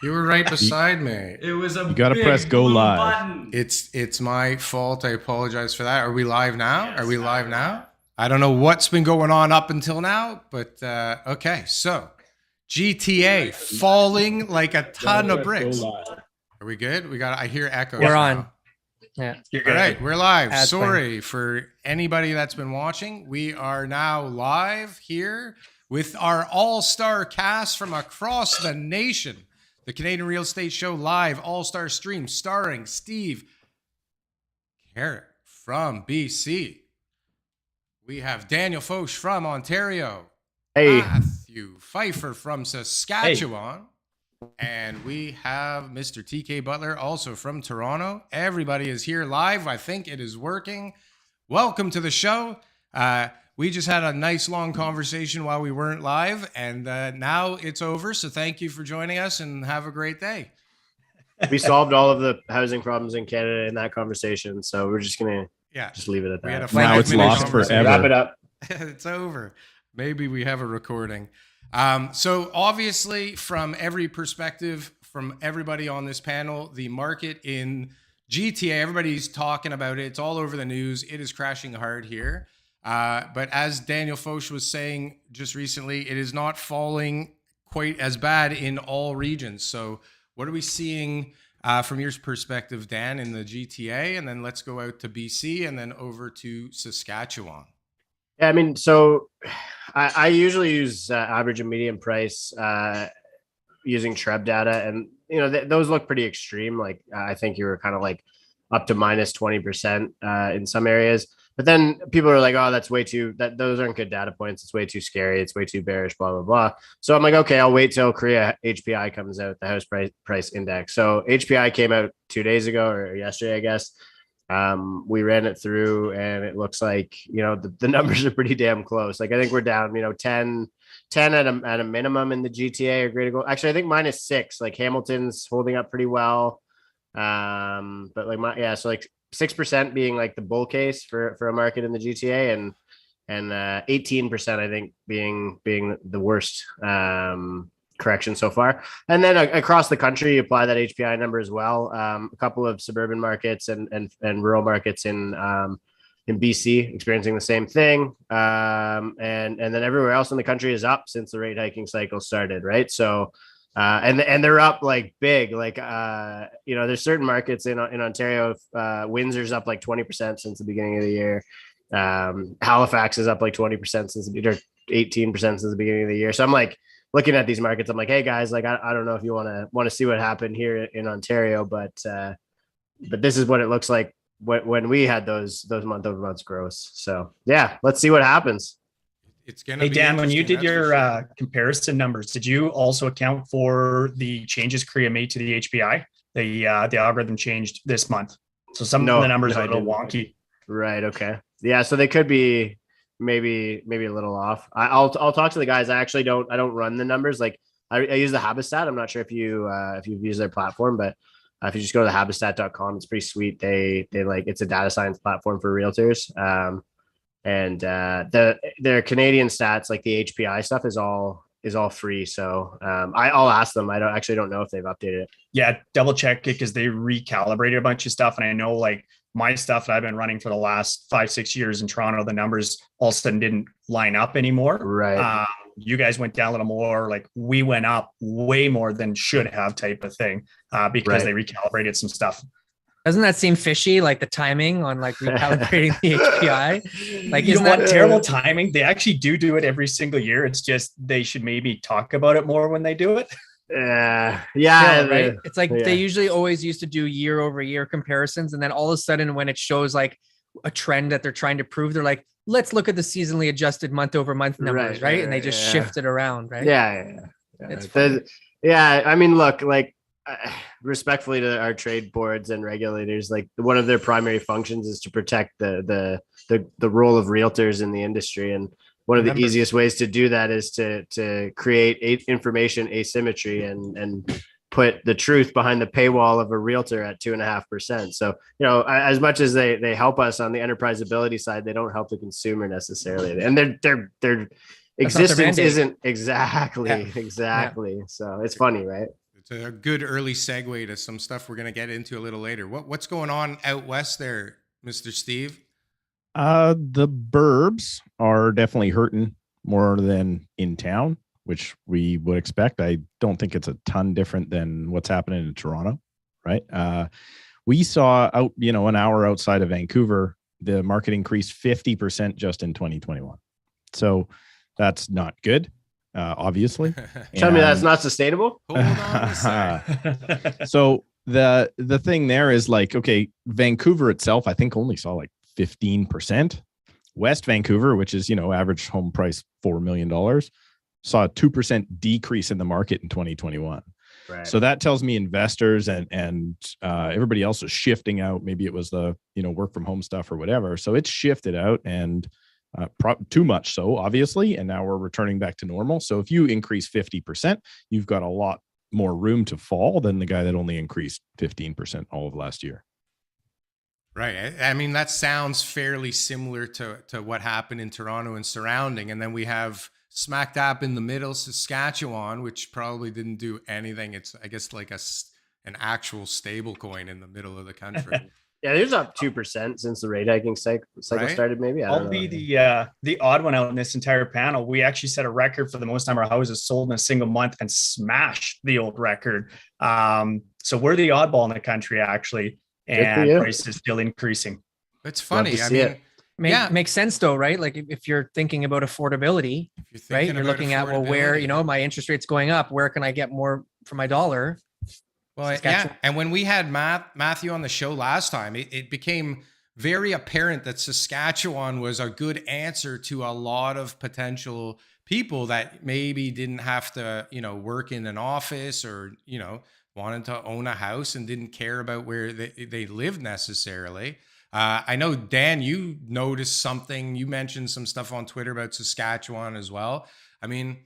You were right beside me. It was a You gotta big press go blue live. button. It's my fault. I apologize for that. Are we live now? Yes, are we live now? I don't know what's been going on up until now, but okay. So GTA falling like a ton of bricks. Are we good? I hear echoes. We're now. on. Yeah. You're good. All right, we're live. Ad's Sorry for anybody that's been watching. We are now live here with our all-star cast from across the nation. The Canadian Real Estate Show live all-star stream starring Steve Karrash from BC. We have Daniel Foch from Ontario. Hey. Matthew Pfeifer from Saskatchewan. Hey. And we have Mr. TK Butler also from Toronto. Everybody is here live. I think it is working. Welcome to the show. We just had a nice long conversation while we weren't live, and now it's over. So thank you for joining us and have a great day. We solved all of the housing problems in Canada in that conversation. So we're just going to just leave it at that. We had a now it's lost forever. Wrap it up. It's over. Maybe we have a recording. So obviously from every perspective, from everybody on this panel, the market in GTA, everybody's talking about it. It's all over the news. It is crashing hard here. But as Daniel Foch was saying just recently, it is not falling quite as bad in all regions. So what are we seeing from your perspective, Dan, in the GTA? And then let's go out to BC and then over to Saskatchewan. Yeah, I mean, so I usually use average and median price using Treb data. And, you know, those look pretty extreme. Like, I think you were kind of like up to minus 20% in some areas. But then people are like, oh, that's way too, those aren't good data points. It's way too scary. It's way too bearish, blah, blah, blah. So I'm like, okay, I'll wait till Korea HPI comes out, the house price index. So HPI came out 2 days ago or yesterday, I guess. We ran it through and it looks like, you know, the numbers are pretty damn close. Like I think we're down, you know, 10 at a minimum in the GTA or greater goal. Actually, I think -6, like Hamilton's holding up pretty well. But like so like 6% being like the bull case for a market in the GTA and 18% I think being the worst correction so far. And then across the country, you apply that HPI number as well. A couple of suburban markets and rural markets in BC experiencing the same thing. And then everywhere else in the country is up since the rate hiking cycle started, right? So and they're up like big, like you know, there's certain markets in Ontario. Windsor's up like 20% since the beginning of the year. Halifax is up like 20% since 18% since the beginning of the year. So I'm like looking at these markets, I'm like, hey guys, like I don't know if you want to see what happened here in Ontario, but this is what it looks like when we had those month-over-month growths. So yeah, let's see what happens. It's gonna be Dan, when you did your comparison numbers, did you also account for the changes Korea made to the HPI? The algorithm changed this month, so some of the numbers are a little wonky. Right. Okay. Yeah. So they could be maybe a little off. I'll talk to the guys. I don't run the numbers. Like I use the Habistat. I'm not sure if you've used their platform, but if you just go to the habistat.com, it's pretty sweet. They like, it's a data science platform for realtors. And their Canadian stats, like the HPI stuff is all free. So I'll ask them. I don't know if they've updated it. Yeah. Double check it because they recalibrated a bunch of stuff. And I know like my stuff that I've been running for the last 5-6 years in Toronto, the numbers all of a sudden didn't line up anymore. Right. You guys went down a little more, like we went up way more than should have type of thing because they recalibrated some stuff. Doesn't that seem fishy? Like the timing on like recalibrating the HPI? Like, isn't that terrible timing? They actually do it every single year. It's just, they should maybe talk about it more when they do it. Yeah. Right. It's like they usually always used to do year over year comparisons. And then all of a sudden, when it shows like a trend that they're trying to prove, they're like, let's look at the seasonally adjusted month over month numbers. Right. And they just shift it around. Right. Yeah. I mean, look, like respectfully to our trade boards and regulators, like one of their primary functions is to protect the role of realtors in the industry. And one of the easiest ways to do that is to create information asymmetry and put the truth behind the paywall of a realtor at 2.5%. So, you know, as much as they help us on the enterprise ability side, they don't help the consumer necessarily. And their existence isn't exactly. So it's funny, right? It's a good early segue to some stuff we're going to get into a little later. What's going on out west there, Mr. Steve? The burbs are definitely hurting more than in town, which we would expect. I don't think it's a ton different than what's happening in Toronto, right? We saw out, an hour outside of Vancouver, the market increased 50% just in 2021. So that's not good, obviously. Tell me that's not sustainable. Hold on a sec. So the thing there is like, okay, Vancouver itself, I think only saw like 15%. West Vancouver, which is, average home price $4 million, saw a 2% decrease in the market in 2021. Right. So that tells me investors and everybody else is shifting out. Maybe it was the, work from home stuff or whatever. So it's shifted out and too much so, obviously. And now we're returning back to normal. So if you increase 50%, you've got a lot more room to fall than the guy that only increased 15% all of last year. Right. I mean, that sounds fairly similar to what happened in Toronto and surrounding. And then we have smack dab in the middle, Saskatchewan, which probably didn't do anything. It's, I guess, like an actual stable coin in the middle of the country. Yeah, there's up 2% since the rate hiking cycle Right? started. Maybe I'll be the odd one out in this entire panel. We actually set a record for the most time our houses sold in a single month and smashed the old record. So we're the oddball in the country, actually, and price is still increasing. It's funny. I mean, makes sense though, right? Like if you're thinking about affordability, right? You're looking at, well, where, my interest rate's going up, where can I get more for my dollar? Well, yeah. And when we had Matthew on the show last time, it became very apparent that Saskatchewan was a good answer to a lot of potential people that maybe didn't have to, work in an office or, wanted to own a house and didn't care about where they lived necessarily. I know, Dan, you noticed something. You mentioned some stuff on Twitter about Saskatchewan as well. I mean,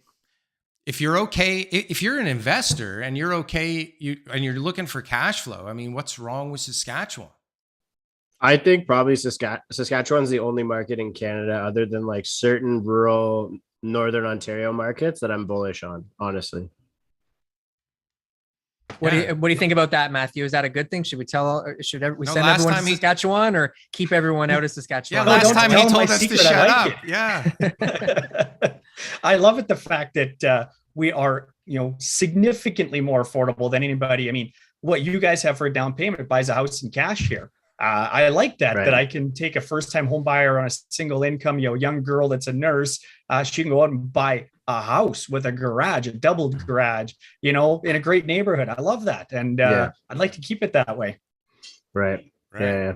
if you're an investor and you're okay, and you're looking for cash flow, I mean, what's wrong with Saskatchewan? I think probably Saskatchewan's the only market in Canada other than like certain rural Northern Ontario markets that I'm bullish on, honestly. What do you think about that, Matthew? Is that a good thing? Should we send everyone to Saskatchewan or keep everyone out of Saskatchewan? Yeah, last time he told us to shut up. Yeah. I love it. The fact that we are, significantly more affordable than anybody. I mean, what you guys have for a down payment, it buys a house in cash here. I like that, that I can take a first-time home buyer on a single income, young girl that's a nurse. She can go out and buy a house with a garage, a doubled garage, in a great neighborhood. I love that. And I'd like to keep it that way. Right. Yeah.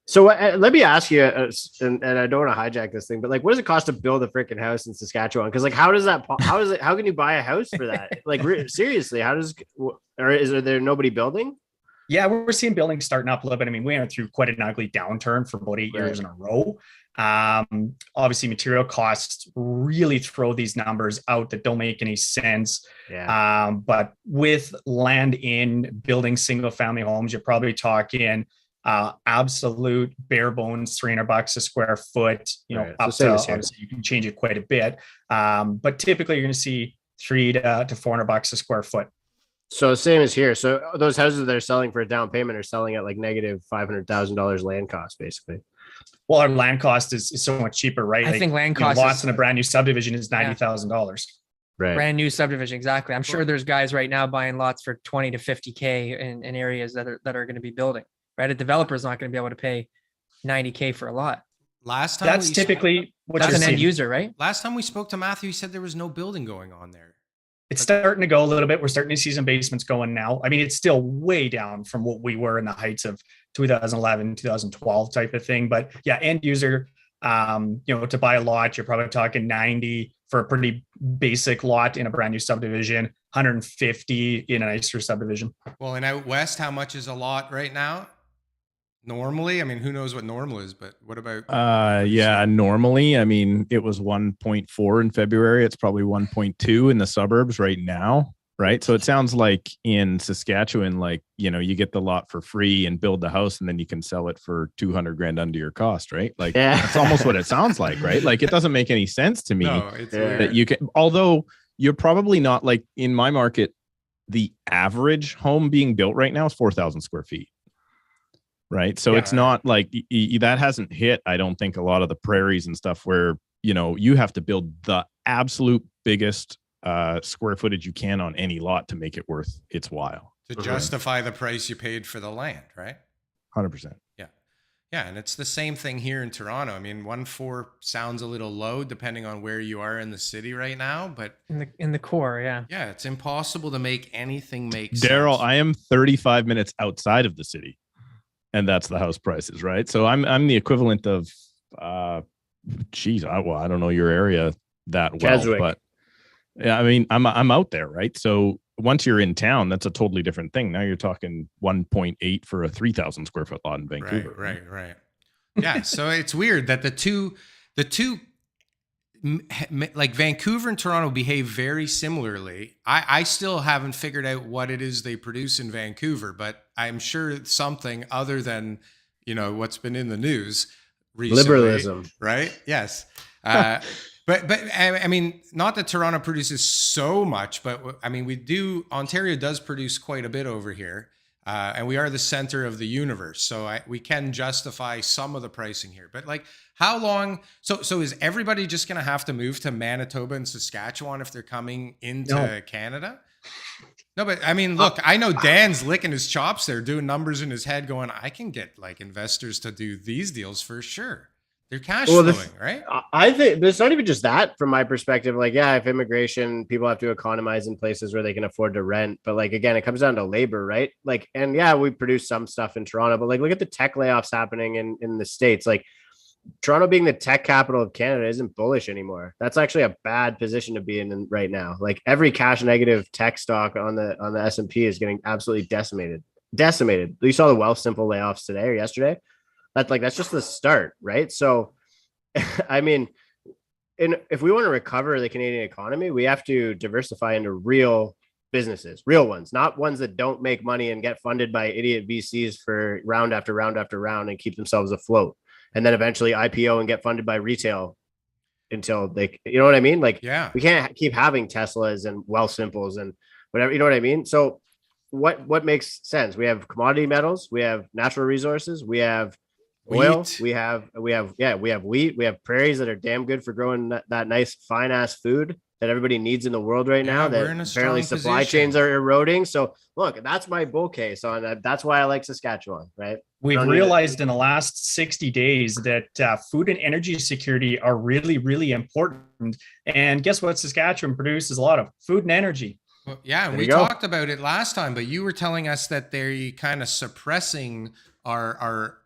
So let me ask you, and I don't want to hijack this thing, but like, what does it cost to build a freaking house in Saskatchewan? Because like, how can you buy a house for that? Like, seriously, is there nobody building? Yeah, we're seeing buildings starting up a little bit. I mean, we went through quite an ugly downturn for about 8 years in a row. Obviously, material costs really throw these numbers out that don't make any sense. Yeah. But with land in building single family homes, you're probably talking absolute bare bones $300 a square foot. Up to obviously you can change it quite a bit. But typically, you're going to see $300 to $400 a square foot. So same as here. So those houses they're selling for a down payment are selling at like negative $500,000 land cost, basically. Well, our land cost is so much cheaper, right? I think land cost lots in a brand new subdivision is $90,000. Right. Brand new subdivision, exactly. I'm sure there's guys right now buying lots for 20 to 50K in areas that are going to be building. Right, a developer's not going to be able to pay $90K for a lot. Last time that's typically what that's you're an seeing. End user, right? Last time we spoke to Matthew, he said there was no building going on there. It's starting to go a little bit. We're starting to see some basements going now. I mean, it's still way down from what we were in the heights of 2011, 2012 type of thing. But yeah, end user, to buy a lot, you're probably talking 90 for a pretty basic lot in a brand new subdivision, 150 in a nicer subdivision. Well, and out west, how much is a lot right now? Normally, I mean, who knows what normal is, but what about? Normally, I mean, it was 1.4 in February. It's probably 1.2 in the suburbs right now. Right. So it sounds like in Saskatchewan, like, you get the lot for free and build the house and then you can sell it for 200 grand under your cost. Right. Like that's almost what it sounds like. Right. Like it doesn't make any sense to me No, it's that you can, although you're probably not like in my market. the average home being built right now is 4,000 square feet. Right. So it's not like that hasn't hit, I don't think, a lot of the prairies and stuff where, you have to build the absolute biggest square footage you can on any lot to make it worth its while. To justify the price you paid for the land, right? 100%. Yeah. Yeah. And it's the same thing here in Toronto. I mean, 1.4 sounds a little low depending on where you are in the city right now, but in the core, yeah. Yeah, it's impossible to make anything make Darryl, sense. I am 35 minutes outside of the city, and that's the house prices, right? So I'm the equivalent of I don't know your area that well, Keswick. but yeah, I mean, I'm out there, right? So once you're in town, that's a totally different thing. Now you're talking 1.8 for a 3,000 square foot lot in Vancouver. Right. Yeah. So it's weird that the two, like Vancouver and Toronto behave very similarly. I still haven't figured out what it is they produce in Vancouver, but I'm sure it's something other than, what's been in the news recently. Liberalism. Right? Yes. But I mean, not that Toronto produces so much, but I mean, Ontario does produce quite a bit over here. And we are the center of the universe. So we can justify some of the pricing here. But like, how long? So is everybody just going to have to move to Manitoba and Saskatchewan if they're coming into Canada? No, but I mean, look, I know Dan's licking his chops there, doing numbers in his head going, I can get like investors to do these deals for sure. They're cash flowing, right? I think it's not even just that from my perspective. Like, yeah, if immigration, people have to economize in places where they can afford to rent. But like, again, it comes down to labor, right? Like, and yeah, we produce some stuff in Toronto, but like, look at the tech layoffs happening in the States. Like, Toronto being the tech capital of Canada isn't bullish anymore. That's actually a bad position to be in right now. Like, every cash negative tech stock on the S&P is getting absolutely decimated. You saw the Wealthsimple layoffs today or yesterday. That's just the start, right? So, I mean, if we want to recover the Canadian economy, we have to diversify into real businesses, real ones, not ones that don't make money and get funded by idiot VCs for round after round after round and keep themselves afloat, and then eventually IPO and get funded by retail until they, you know what I mean? Like, yeah, we can't keep having Teslas and Wealthsimples and whatever, you know what I mean? So, what makes sense? We have commodity metals, we have natural resources, we have oil, we have wheat, we have prairies that are damn good for growing that nice fine ass food that everybody needs in the world right now, that apparently supply chains are eroding. So look, that's my bull case on that. That's why I like Saskatchewan, right? We've realized in the last 60 days that food and energy security are really, really important. And guess what? Saskatchewan produces a lot of food and energy. Well, yeah, and we talked about it last time, but you were telling us that they're kind of suppressing our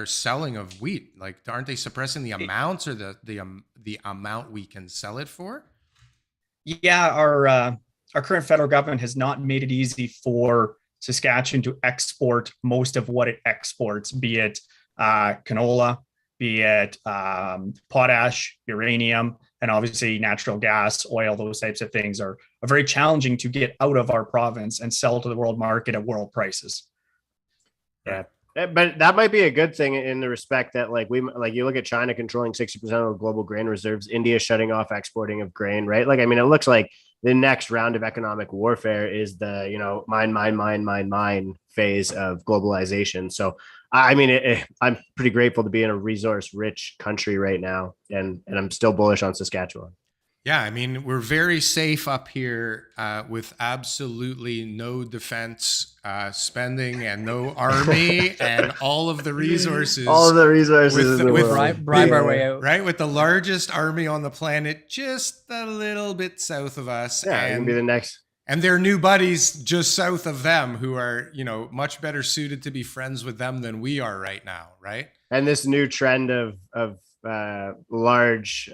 selling of wheat. Like, aren't they suppressing the amounts or the amount we can sell it for? Yeah, our current federal government has not made it easy for Saskatchewan to export most of what it exports, be it canola, be it potash, uranium, and obviously natural gas, oil. Those types of things are very challenging to get out of our province and sell to the world market at world prices. Yeah, but that might be a good thing in the respect that you look at China controlling 60% of global grain reserves, India shutting off exporting of grain, right? Like, I mean, it looks like the next round of economic warfare is the, mine phase of globalization. So, I mean, I'm pretty grateful to be in a resource rich country right now. And I'm still bullish on Saskatchewan. Yeah, I mean, we're very safe up here with absolutely no defense spending and no army and all of the resources. All of the resources bribe our way out. Right, with the largest army on the planet just a little bit south of us. Yeah, it can be the next. And their new buddies just south of them who are, much better suited to be friends with them than we are right now, right? And this new trend of large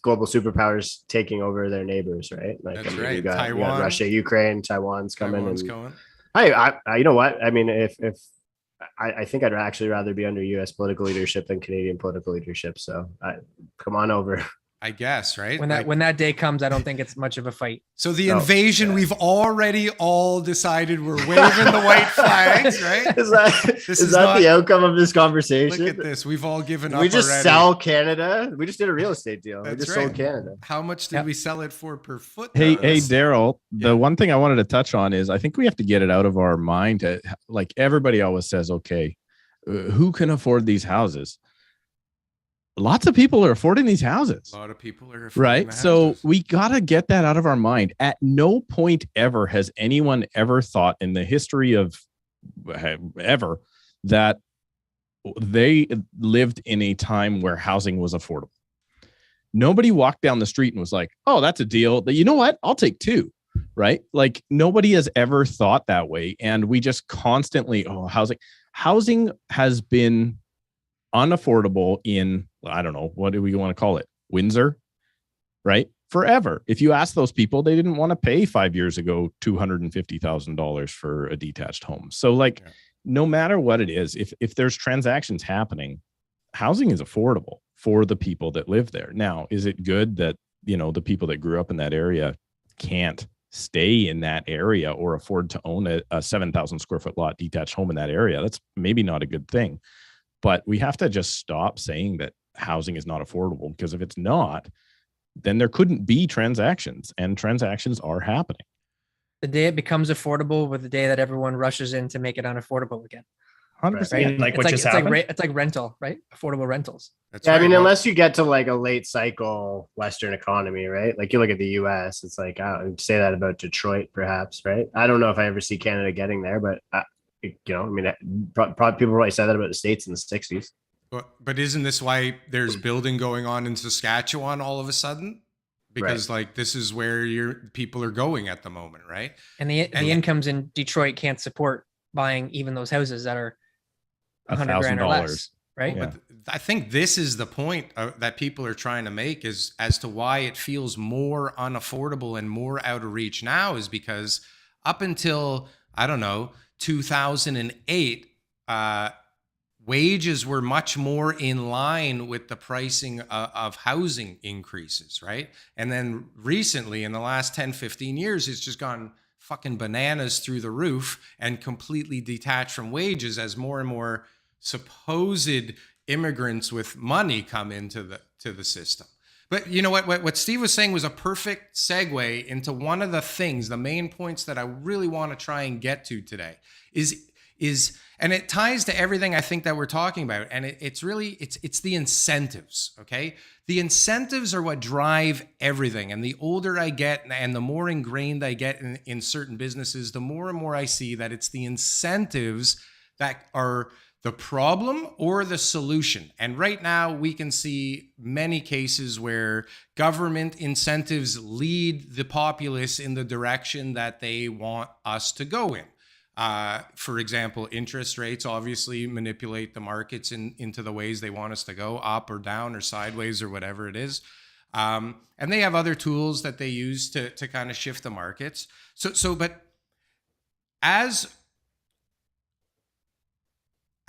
global superpowers taking over their neighbors, right? Like, that's right. You got Russia, Ukraine, Taiwan's coming. Going. I you know what? I mean, if I think I'd actually rather be under U.S. political leadership than Canadian political leadership. So come on over. I guess, right? When that day comes, I don't think it's much of a fight. So the invasion, we've already all decided we're waving the white flags, right? Is that the outcome of this conversation? Look at this. We've all given up. We just already. sell Canada. We just did a real estate deal. That's we just right. sold Canada. How much did we sell it for per foot? Hey, Darryl, the one thing I wanted to touch on is I think we have to get it out of our mind. Like everybody always says, okay, who can afford these houses? Lots of people are affording these houses. A lot of people are right. So we got to get that out of our mind. At no point ever has anyone ever thought in the history of ever that they lived in a time where housing was affordable. Nobody walked down the street and was like, oh, that's a deal. You know what? I'll take two. Right. Like nobody has ever thought that way. And we just constantly, housing has been unaffordable in, I don't know, what do we want to call it? Windsor, right? Forever. If you ask those people, they didn't want to pay 5 years ago $250,000 for a detached home. So like, no matter what it is, if there's transactions happening, housing is affordable for the people that live there. Now, is it good that, the people that grew up in that area can't stay in that area or afford to own a 7,000 square foot lot detached home in that area? That's maybe not a good thing. But we have to just stop saying that housing is not affordable, because if it's not, then there couldn't be transactions, and transactions are happening. The day it becomes affordable with the day that everyone rushes in to make it unaffordable again. 100%. Right? Like what just happened? It's like rental, right? Affordable rentals. That's I right. mean, unless you get to like a late cycle Western economy, right? Like you look at the US, it's like, I would say that about Detroit, perhaps, right? I don't know if I ever see Canada getting there, but people probably said that about the States in the 60s. But isn't this why there's building going on in Saskatchewan all of a sudden? Because like this is where your people are going at the moment, right? And the incomes in Detroit can't support buying even those houses that are $100,000 or less, right? But I think this is the point that people are trying to make, is as to why it feels more unaffordable and more out of reach now, is because up until, I don't know, 2008, wages were much more in line with the pricing of housing increases, right? And then recently, in the last 10, 15 years, it's just gone fucking bananas through the roof and completely detached from wages as more and more supposed immigrants with money come into the system. But you know what Steve was saying was a perfect segue into one of the things, the main points that I really want to try and get to today is, and it ties to everything I think that we're talking about. And it's the incentives. Okay. The incentives are what drive everything. And the older I get and the more ingrained I get in certain businesses, the more and more I see that it's the incentives that are the problem or the solution. And right now we can see many cases where government incentives lead the populace in the direction that they want us to go in. For example, interest rates obviously manipulate the markets into the ways they want us to go, up or down or sideways or whatever it is. And they have other tools that they use to kind of shift the markets. But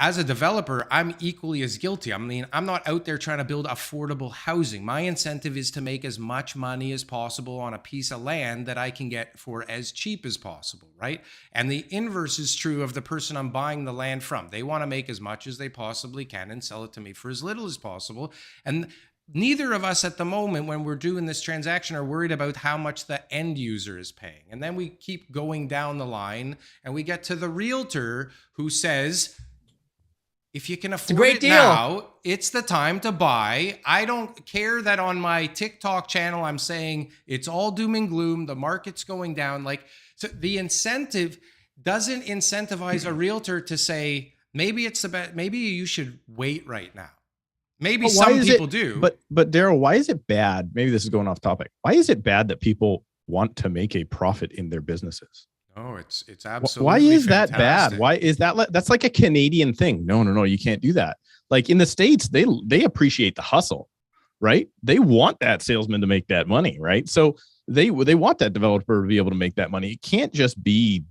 as a developer, I'm equally as guilty. I mean, I'm not out there trying to build affordable housing. My incentive is to make as much money as possible on a piece of land that I can get for as cheap as possible, right? And the inverse is true of the person I'm buying the land from. They want to make as much as they possibly can and sell it to me for as little as possible. And neither of us at the moment, when we're doing this transaction, are worried about how much the end user is paying. And then we keep going down the line and we get to the realtor who says, if you can afford it now, it's the time to buy. I don't care that on my TikTok channel, I'm saying it's all doom and gloom. The market's going down. So the incentive doesn't incentivize a realtor to say, maybe you should wait right now. Maybe some people do. But Darryl, why is it bad? Maybe this is going off topic. Why is it bad that people want to make a profit in their businesses? Oh, it's absolutely. Why is fantastic. that bad? Why is that? That's like a Canadian thing. No, you can't do that. Like in the States, they appreciate the hustle, right? They want that salesman to make that money, right? So they want that developer to be able to make that money. It can't just be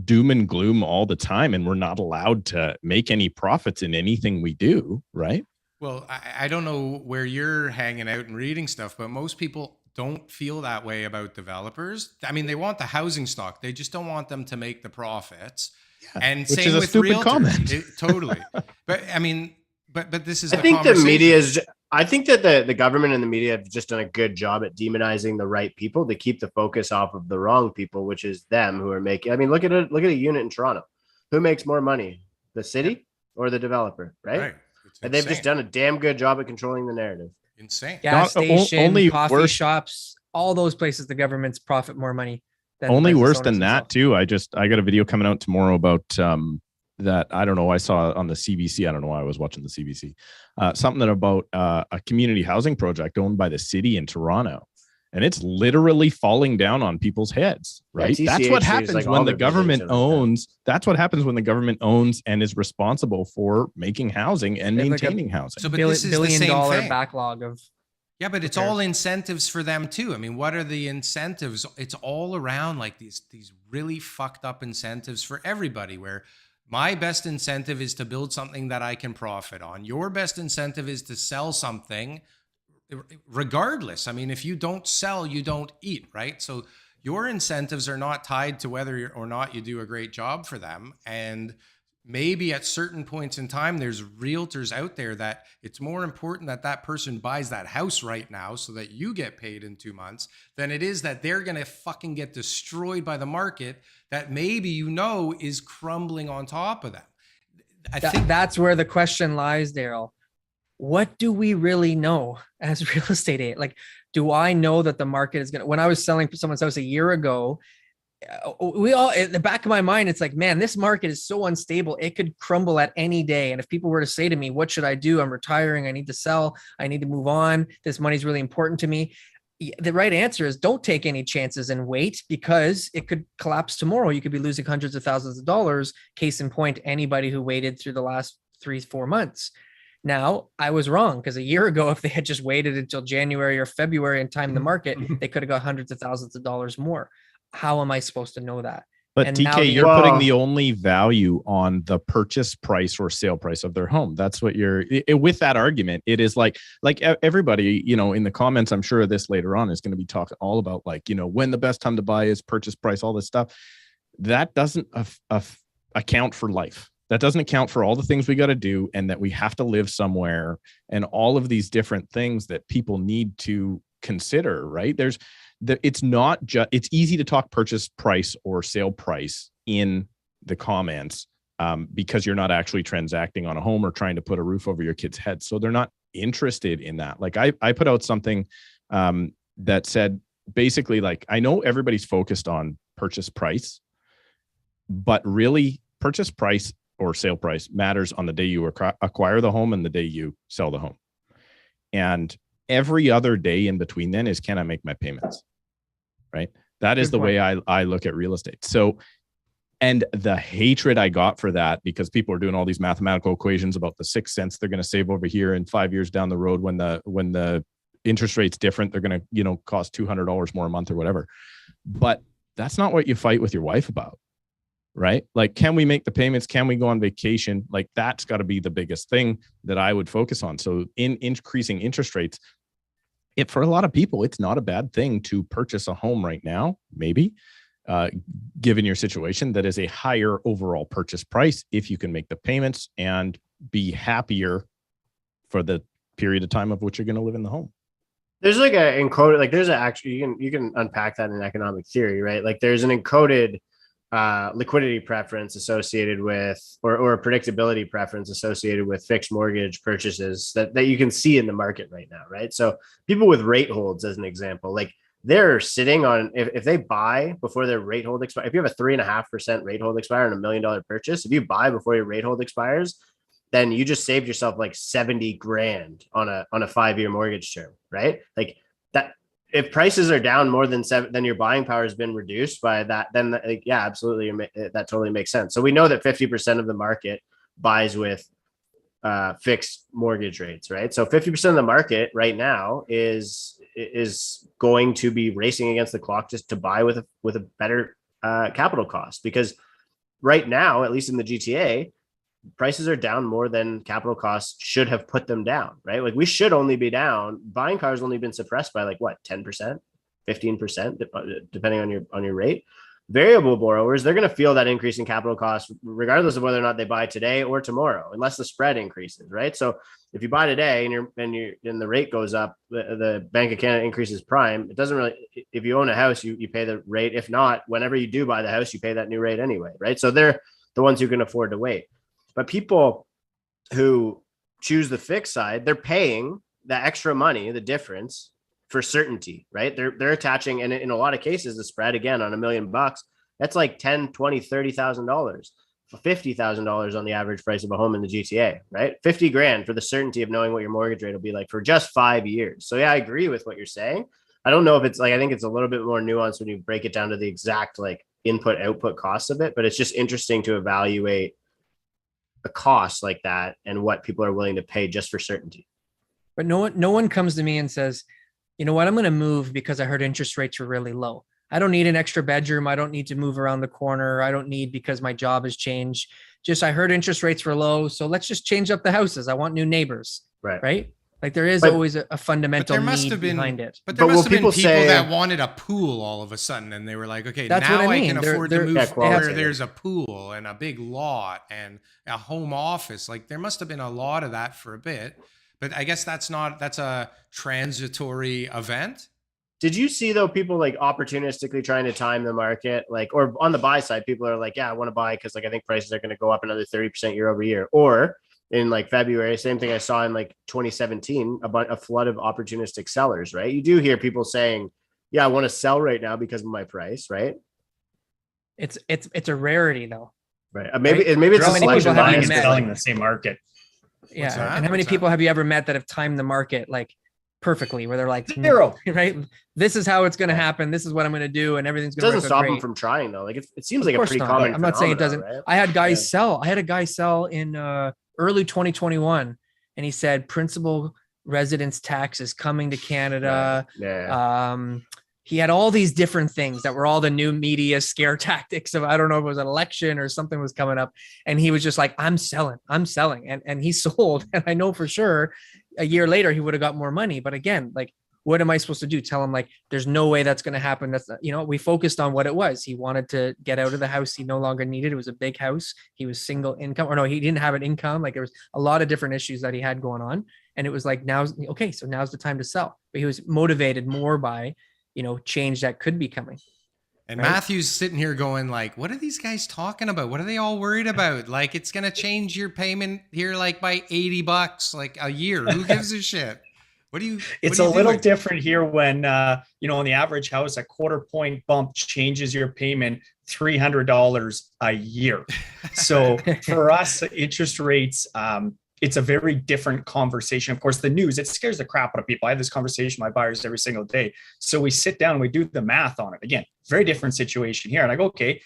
doom and gloom all the time, and we're not allowed to make any profits in anything we do, right? Well, I don't know where you're hanging out and reading stuff, but most people don't feel that way about developers. I mean, they want the housing stock. They just don't want them to make the profits. Yeah, And which is same a with stupid realtors. comment. Totally. But I mean, but this is I the think the media conversation. is. I think that the government and the media have just done a good job at demonizing the right people to keep the focus off of the wrong people, which is them who are making. I mean, look at a unit in Toronto. Who makes more money, the city or the developer? Right. Right. It's And they've just insane. done a damn good job at controlling the narrative. Insane. Gas Not- station, only coffee worse- shops, all those places, the governments profit more money than Only business worse owners than that themselves. too. I got a video coming out tomorrow about that. I don't know. I saw on the CBC. I don't know why I was watching the CBC. Something about a community housing project owned by the city in Toronto, and it's literally falling down on people's heads. Right. Yeah, That's what TCHC is happens like when all the their buildings government are like that. owns. That's what happens when the government owns and is responsible for making housing and They have like a maintaining housing. So, but Billion, this is the billion same dollar thing. backlog of Yeah, but it's repairs. all incentives for them too. I mean, what are the incentives? It's all around like these really fucked up incentives for everybody, where my best incentive is to build something that I can profit on. Your best incentive is to sell something regardless. I mean, if you don't sell, you don't eat, right? So your incentives are not tied to whether or not you do a great job for them. And maybe at certain points in time, there's realtors out there that it's more important that that person buys that house right now so that you get paid in 2 months than it is that they're going to fucking get destroyed by the market that maybe is crumbling on top of them. I think that's where the question lies, Darryl. What do we really know as real estate agent? Like, do I know that the market is going to, when I was selling someone's house a year ago, we all, in the back of my mind, it's like, man, this market is so unstable. It could crumble at any day. And if people were to say to me, what should I do? I'm retiring. I need to sell. I need to move on. This money's really important to me. The right answer is don't take any chances and wait, because it could collapse tomorrow. You could be losing hundreds of thousands of dollars. Case in point, anybody who waited through the last 3-4 months. Now, I was wrong, because a year ago, if they had just waited until January or February and timed the market, they could have got hundreds of thousands of dollars more. How am I supposed to know that? But And TK, now you're Well- putting the only value on the purchase price or sale price of their home. That's what with that argument. It is like everybody, in the comments, I'm sure this later on is going to be talking all about when the best time to buy is, purchase price, all this stuff. That doesn't account for life. That doesn't account for all the things we got to do, and that we have to live somewhere, and all of these different things that people need to consider, right? It's not just, it's easy to talk purchase price or sale price in the comments because you're not actually transacting on a home or trying to put a roof over your kids' heads. So they're not interested in that. Like I put out something that said, basically, like, I know everybody's focused on purchase price, but really purchase price or sale price matters on the day you acquire the home and the day you sell the home. And every other day in between then is, can I make my payments? Right. That is the way I look at real estate. So, and the hatred I got for that, because people are doing all these mathematical equations about the 6 cents they're going to save over here, and 5 years down the road, when the interest rate's different, they're going to, cost $200 more a month or whatever. But that's not what you fight with your wife about. Right? Like, can we make the payments? Can we go on vacation? Like, that's got to be the biggest thing that I would focus on. So in increasing interest rates, for a lot of people, it's not a bad thing to purchase a home right now, maybe, given your situation, that is a higher overall purchase price if you can make the payments and be happier for the period of time of which you're going to live in the home. There's like a encoded, like there's you can unpack that in economic theory, right? Like there's an encoded liquidity preference associated with, or a predictability preference associated with fixed mortgage purchases that you can see in the market right now, right? So people with rate holds, as an example, like they're sitting on, if they buy before their rate hold expires, if you have a 3.5% rate hold expire on $1 million purchase, if you buy before your rate hold expires, then you just saved yourself like 70 grand on a 5-year mortgage term, right? Like that. If prices are down more than 7, then your buying power has been reduced by that. Then, yeah, absolutely, that totally makes sense. So we know that 50% of the market buys with fixed mortgage rates, right? So 50% of the market right now is going to be racing against the clock just to buy with a better capital cost, because right now, at least in the GTA, prices are down more than capital costs should have put them down, right? Like we should only be down. Buying cars only been suppressed by like what, 10%, 15%, depending on your rate. Variable borrowers, they're going to feel that increase in capital costs regardless of whether or not they buy today or tomorrow, unless the spread increases, right? So if you buy today and the rate goes up, the Bank of Canada increases prime. It doesn't really, if you own a house, you pay the rate. If not, whenever you do buy the house, you pay that new rate anyway, right? So they're the ones who can afford to wait. But people who choose the fixed side, they're paying the extra money, the difference, for certainty, right? They're attaching, and in a lot of cases, the spread again on $1 million, that's like $10,000, $20,000, $30,000, $50,000 on the average price of a home in the GTA, right? 50 grand for the certainty of knowing what your mortgage rate will be like for just 5 years. So yeah, I agree with what you're saying. I don't know if it's like, I think it's a little bit more nuanced when you break it down to the exact like input output costs of it, but it's just interesting to evaluate a cost like that and what people are willing to pay just for certainty. But no one comes to me and says, you know what, I'm going to move because I heard interest rates are really low. I don't need an extra bedroom. I don't need to move around the corner. I don't need because my job has changed. Just I heard interest rates were low, so let's just change up the houses. I want new neighbors. Right? Like there is always a fundamental need behind it. But there must have been people that wanted a pool all of a sudden, and they were like, okay, that's now I can afford to move where there's a pool and a big lot and a home office. Like there must have been a lot of that for a bit. But I guess that's a transitory event. Did you see though, people like opportunistically trying to time the market, like, or on the buy side, people are like, yeah, I want to buy because like I think prices are going to go up another 30% year over year. Or in like February, same thing I saw in like 2017, about a flood of opportunistic sellers, right? You do hear people saying, yeah, I want to sell right now because of my price, right? It's a rarity though. Right. Maybe it's a selection buying and selling in the same market. Yeah. And how many people have you ever met that have timed the market like perfectly, where they're like zero, right? This is how it's going to happen. This is what I'm going to do, and everything's going to. Doesn't stop them from trying though. Like it seems like a pretty common. I'm not saying it doesn't. Right? I had guys sell. I had a guy sell in early 2021, and he said principal residence tax is coming to Canada. Yeah. He had all these different things that were all the new media scare tactics of, I don't know if it was an election or something was coming up. And he was just like, I'm selling. And he sold. And I know for sure a year later, he would have got more money. But again, like, what am I supposed to do? Tell him like, there's no way that's going to happen. That's not, we focused on what it was. He wanted to get out of the house he no longer needed. It was a big house. He was single income, or no, he didn't have an income. Like there was a lot of different issues that he had going on. And it was like, now's the time to sell. But he was motivated more by, change that could be coming. And right? Matthew's sitting here going like, what are these guys talking about? What are they all worried about? Like, it's going to change your payment here like by $80 like a year. Who gives a shit? It's a little different here when, on the average house, a quarter point bump changes your payment $300 a year. So for us, interest rates, it's a very different conversation. Of course, the news, it scares the crap out of people. I have this conversation with my buyers every single day. So we sit down and we do the math on it. Again, very different situation here. And I go, okay,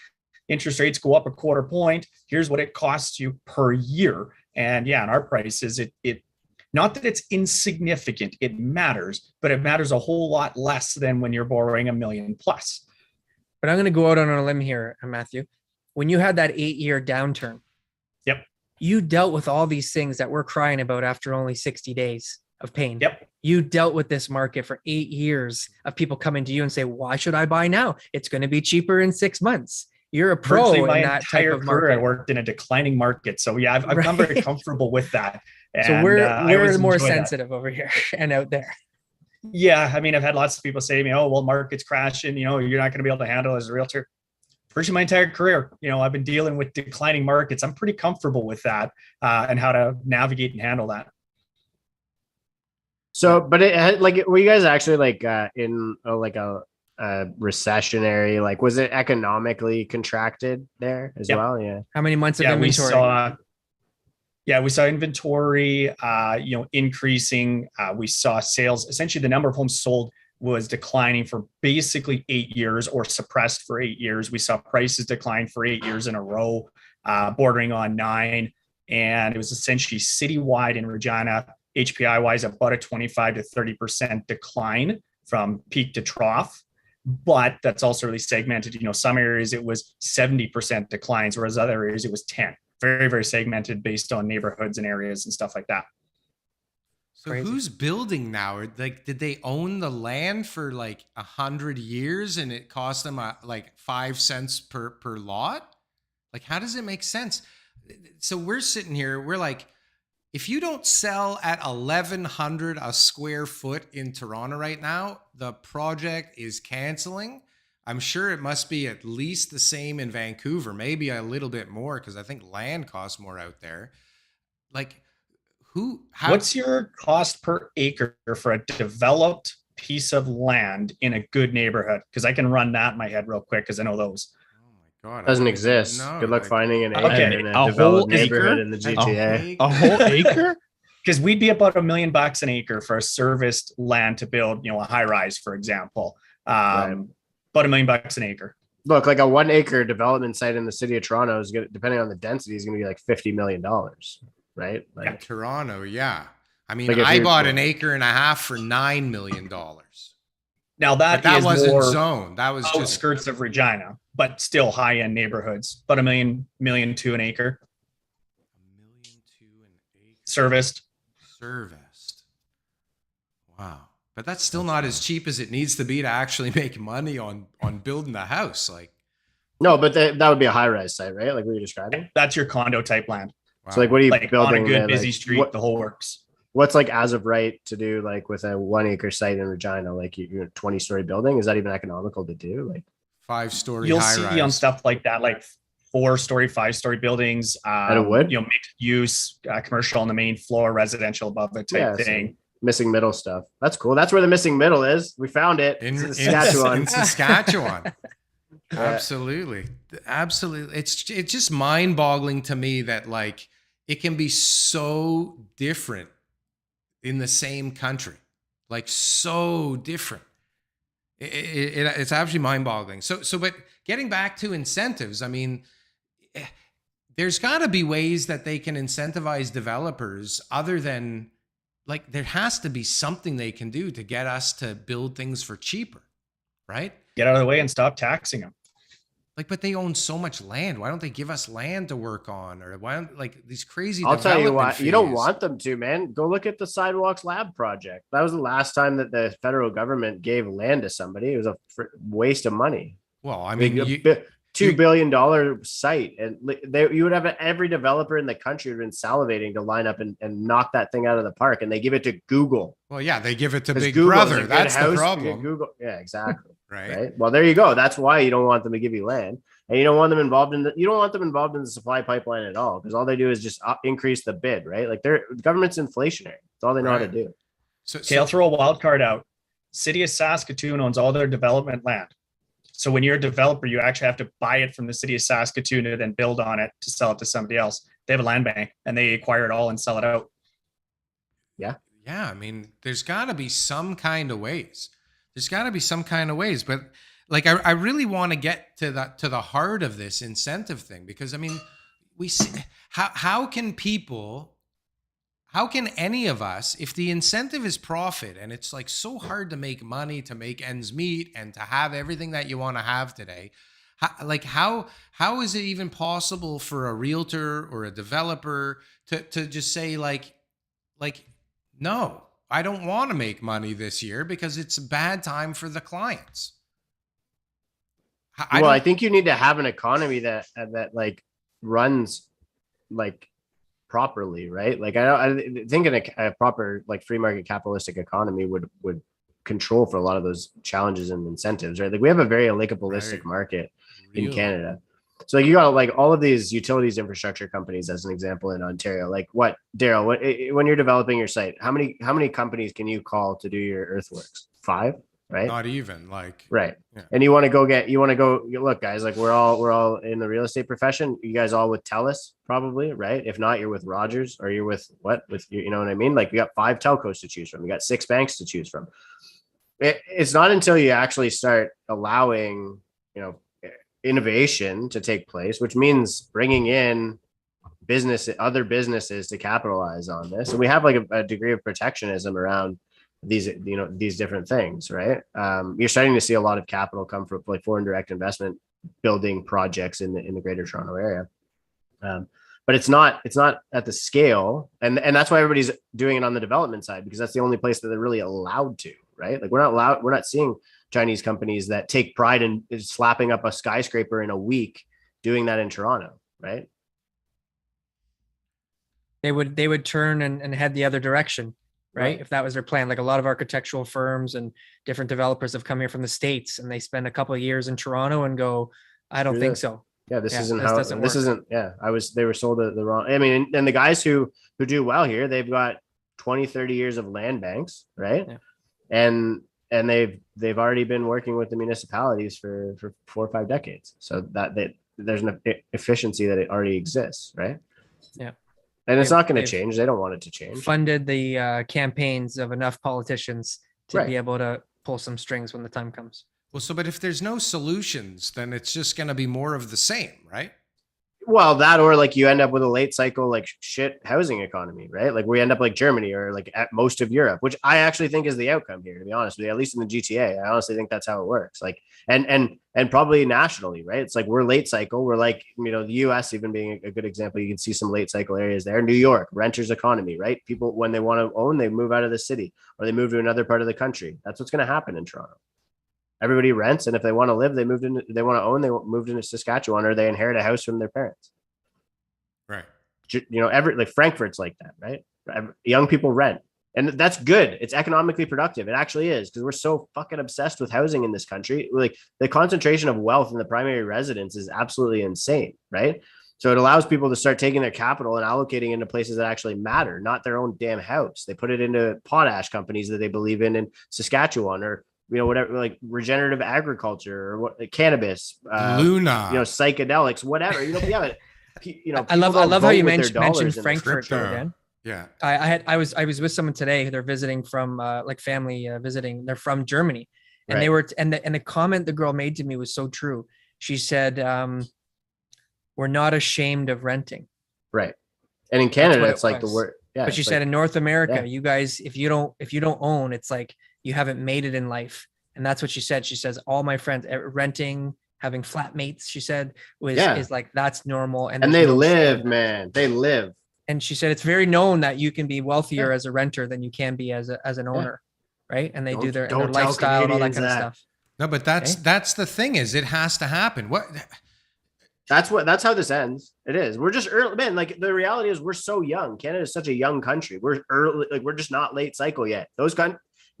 interest rates go up a quarter point. Here's what it costs you per year. And yeah, in our prices, it not that it's insignificant, it matters, but it matters a whole lot less than when you're borrowing $1 million plus. But I'm going to go out on a limb here, Matthew. When you had that 8-year downturn, yep, you dealt with all these things that we're crying about after only 60 days of pain. Yep. You dealt with this market for 8 years of people coming to you and say, why should I buy now? It's going to be cheaper in 6 months. You're a pro in that type of market. I worked in a declining market. So yeah, I've become very comfortable with that. And, so we're more sensitive over here and out there. Yeah. I mean, I've had lots of people say to me, oh, well, market's crashing, you're not going to be able to handle it as a realtor. Virtually my entire career, I've been dealing with declining markets. I'm pretty comfortable with that and how to navigate and handle that. So, but were you guys actually in a recessionary, was it economically contracted there as well? Yeah. How many months of inventory? We saw inventory, increasing. We saw sales. Essentially, the number of homes sold was declining for basically 8 years or suppressed for 8 years. We saw prices decline for 8 years in a row, bordering on 9. And it was essentially citywide in Regina, HPI wise, about a 25 to 30% decline from peak to trough. But that's also really segmented. Some areas it was 70% declines, whereas other areas it was 10. very, very segmented based on neighborhoods and areas and stuff like that. So Crazy. who's building now? Or like, did they own the land for like 100 years and it cost them like 5 cents per lot? Like, how does it make sense? So we're sitting here, we're like, if you don't sell at 1,100 a square foot in Toronto right now, the project is canceling. I'm sure it must be at least the same in Vancouver, maybe a little bit more, because I think land costs more out there. Like, what's your cost per acre for a developed piece of land in a good neighborhood? Because I can run that in my head real quick because I know those. Oh my God, Doesn't exist. Good luck finding an acre Okay. in A a developed whole neighborhood acre? in the GTA. A whole acre? Because we'd be about $1 million an acre for a serviced land to build, a high rise, for example. Right. About $1 million an acre. Look, like a 1 acre development site in the city of Toronto is going to, depending on the density, is going to be like $50 million, right? Like Toronto, yeah. I mean, Like if I you're- bought an acre and a half for $9 million. Now But that is wasn't more zoned. That was just outskirts of Regina, but still high end neighborhoods. About $1 million to an acre $1.2 million an acre serviced. serviced. Wow. But that's still not as cheap as it needs to be to actually make money on building the house. Like, no, but that would be a high rise site, right? Like we were describing. That's your condo type land. wow. So like, what are you Like on building? a good there? busy Like, street, the whole works. what's like as of right to do like with a 1 acre site in Regina, like you're a 20-story building? Is that even economical to do? Like 5-story You'll high see rise. on stuff like that, like 4-story, 5-story buildings, a wood? Mixed use, commercial on the main floor, residential above it type so thing. missing middle stuff. That's cool. That's where the missing middle is. We found it in Saskatchewan. in Saskatchewan. Absolutely. Absolutely. It's just mind-boggling to me that like it can be so different in the same country. Like so different. It's actually mind-boggling. So but getting back to incentives, I mean, there's got to be ways that they can incentivize developers other than like there has to be something they can do to get us to build things for cheaper, right? Get out of the way and stop taxing them. Like, but they own so much land. Why don't they give us land to work on? Or why don't like these crazy I'll tell you development what, you don't fees? want them to, man. Go look at the Sidewalks Lab project. That was the last time that the federal government gave land to somebody. It was a waste of money. Well, I mean, $2 billion site, and you would have every developer in the country would have been salivating to line up and knock that thing out of the park, and they give it to Google. well, yeah, they give it to Big Google's a Brother. good That's the house, problem, Google, yeah, exactly. right? Well, there you go. That's why you don't want them to give you land, and you don't want them involved in the supply pipeline at all, because all they do is just increase the bid, right? Like the government's inflationary. That's all they know how to Right. do. Okay, I'll throw a wild card out. City of Saskatoon owns all their development land. So when you're a developer, you actually have to buy it from the city of Saskatoon and then build on it to sell it to somebody else. They have a land bank and they acquire it all and sell it out. Yeah, I mean, there's got to be some kind of ways. But like, I really want to get to the heart of this incentive thing, because I mean, we see how can any of us, if the incentive is profit and it's like so hard to make money, to make ends meet and to have everything that you want to have today, how is it even possible for a realtor or a developer to just say like, no, I don't want to make money this year because it's a bad time for the clients? I think you need to have an economy that like runs like properly, right? Like I think in a proper like free market capitalistic economy would control for a lot of those challenges and incentives, right? Like we have a very oligopolistic market in Canada. So like you got like all of these utilities infrastructure companies as an example in Ontario. Like what, Darryl, when you're developing your site, how many companies can you call to do your earthworks? 5, right? Not even like, right. Yeah. And you want to go look, guys, like we're all in the real estate profession. You guys all with TELUS probably, right? If not, you're with Rogers, or you're with you know what I mean? Like you got 5 telcos to choose from. You got 6 banks to choose from. It's not until you actually start allowing, innovation to take place, which means bringing in other businesses to capitalize on this. And we have like a degree of protectionism around these different things, right? You're starting to see a lot of capital come from like foreign direct investment building projects in the greater Toronto area. but it's not at the scale. And that's why everybody's doing it on the development side, because that's the only place that they're really allowed to, right? Like we're not seeing Chinese companies that take pride in slapping up a skyscraper in a week doing that in Toronto, right? They would turn and head the other direction, right? Right. If that was their plan. Like a lot of architectural firms and different developers have come here from the States and they spend a couple of years in Toronto and go, I don't think so. Yeah, this isn't this how doesn't this work. isn't. Yeah, they were sold the wrong. I mean, and the guys who do well here, they've got 20, 30 years of land banks, right? Yeah. And they've already been working with the municipalities for 4 or 5 decades. So that there's an efficiency that it already exists, right? Yeah. And it's not going to change. They don't want it to change. Funded the campaigns of enough politicians to Right. be able to pull some strings when the time comes. Well, but if there's no solutions, then it's just going to be more of the same, right? Well, that, or like you end up with a late cycle, like shit housing economy, right? Like we end up like Germany or like at most of Europe, which I actually think is the outcome here, to be honest with you, at least in the GTA. I honestly think that's how it works. Like, and probably nationally, right? It's like we're late cycle. We're like, the US even being a good example, you can see some late cycle areas there. New York, renters economy, right? People, when they want to own, they move out of the city or they move to another part of the country. That's what's going to happen in Toronto. Everybody rents, and if they want to live, they want to own, they moved into Saskatchewan, or they inherit a house from their parents. Right. Like Frankfurt's like that, right? Young people rent, and that's good. It's economically productive. It actually is, because we're so fucking obsessed with housing in this country. Like the concentration of wealth in the primary residence is absolutely insane, right? So it allows people to start taking their capital and allocating into places that actually matter, not their own damn house. They put it into potash companies that they believe in Saskatchewan, or whatever, like regenerative agriculture or what, like cannabis, Luna, psychedelics, whatever. I love how you mentioned Frankfurt, Dan. Yeah, I was with someone today. They're visiting from like family visiting. They're from Germany, and Right. they were and the comment the girl made to me was so true. She said, "We're not ashamed of renting." Right. And in Canada, what it's it like the was. word. Yeah. But she said in North America, Yeah. you guys, if you don't own, it's like you haven't made it in life. And that's what she said. She says, all my friends renting, having flatmates, she said, is like, that's normal. And they live, man. They live. And she said, it's very known that you can be wealthier as a renter than you can be as an owner. Right. And they do their lifestyle and all that kind of stuff. No, but that's the thing, is it has to happen. That's how this ends. It is. We're just early, man. Like the reality is we're so young. Canada is such a young country. We're early, like we're just not late cycle yet.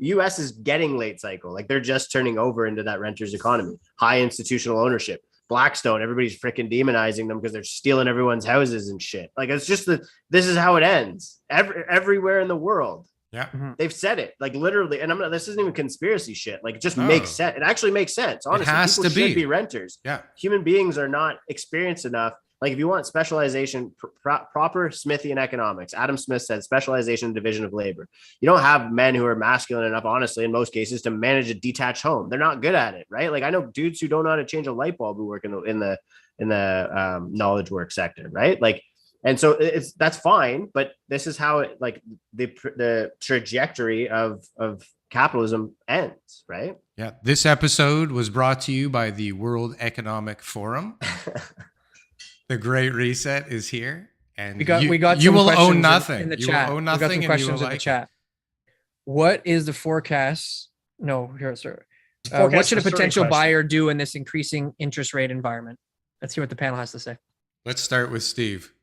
US is getting late cycle. Like they're just turning over into that renter's economy, high institutional ownership. Blackstone, everybody's freaking demonizing them because they're stealing everyone's houses and shit. Like it's just this is how it ends everywhere in the world. Yeah. Mm-hmm. They've said it, like literally. And this isn't even conspiracy shit. Like it just makes sense. It actually makes sense. Honestly, it has people to should be renters. Yeah. Human beings are not experienced enough. Like if you want specialization, proper Smithian economics, Adam Smith said specialization, division of labor. You don't have men who are masculine enough, honestly, in most cases, to manage a detached home. They're not good at it, right? Like I know dudes who don't know how to change a light bulb who work in the knowledge work sector, right? Like, and so that's fine, but this is how it, like the trajectory of capitalism ends, right? Yeah. This episode was brought to you by the World Economic Forum. The Great Reset is here, and we got you some will questions own nothing. in the you chat. will own We got nothing, some questions in the chat. What is the forecast? No, here, sir. What should a potential buyer do in this increasing interest rate environment? Let's see what the panel has to say. Let's start with Steve.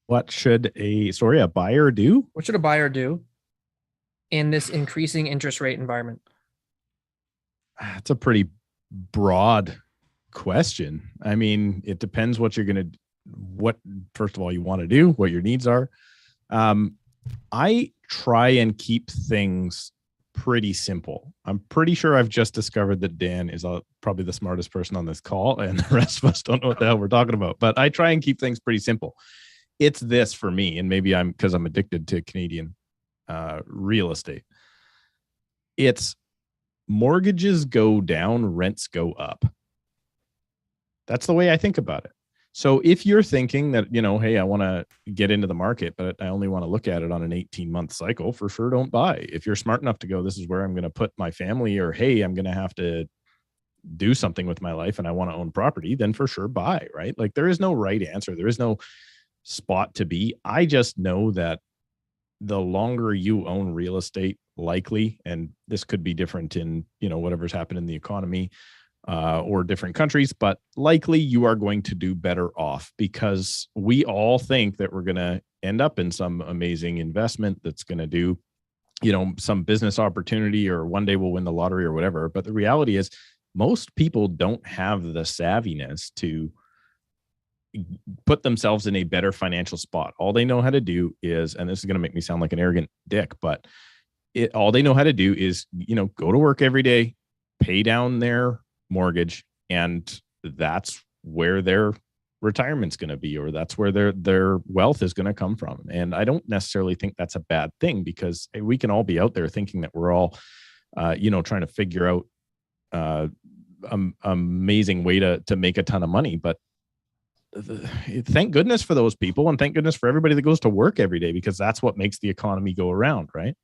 What should a buyer do? What should a buyer do in this increasing interest rate environment? It's a pretty broad question. I mean, it depends what first of all you want to do, what your needs are. I try and keep things pretty simple. I'm pretty sure I've just discovered that Dan is probably the smartest person on this call, and the rest of us don't know what the hell we're talking about. But I try and keep things pretty simple. It's this for me, and maybe because I'm addicted to Canadian real estate. It's mortgages go down, rents go up. That's the way I think about it. So if you're thinking that, hey, I want to get into the market, but I only want to look at it on an 18-month cycle, for sure, don't buy. If you're smart enough to go, this is where I'm going to put my family, or, hey, I'm going to have to do something with my life and I want to own property, then for sure buy, right? Like there is no right answer. There is no spot to be. I just know that the longer you own real estate, likely, and this could be different in, whatever's happened in the economy or different countries, but likely you are going to do better off, because we all think that we're going to end up in some amazing investment that's going to do, some business opportunity, or one day we'll win the lottery or whatever. But the reality is most people don't have the savviness to put themselves in a better financial spot. All they know how to do is, and this is going to make me sound like an arrogant dick, but all they know how to do is, go to work every day, pay down their mortgage, and that's where their retirement's going to be, or that's where their wealth is going to come from. And I don't necessarily think that's a bad thing, because we can all be out there thinking that we're all, trying to figure out amazing way to make a ton of money. But thank goodness for those people, and thank goodness for everybody that goes to work every day, because that's what makes the economy go around, right?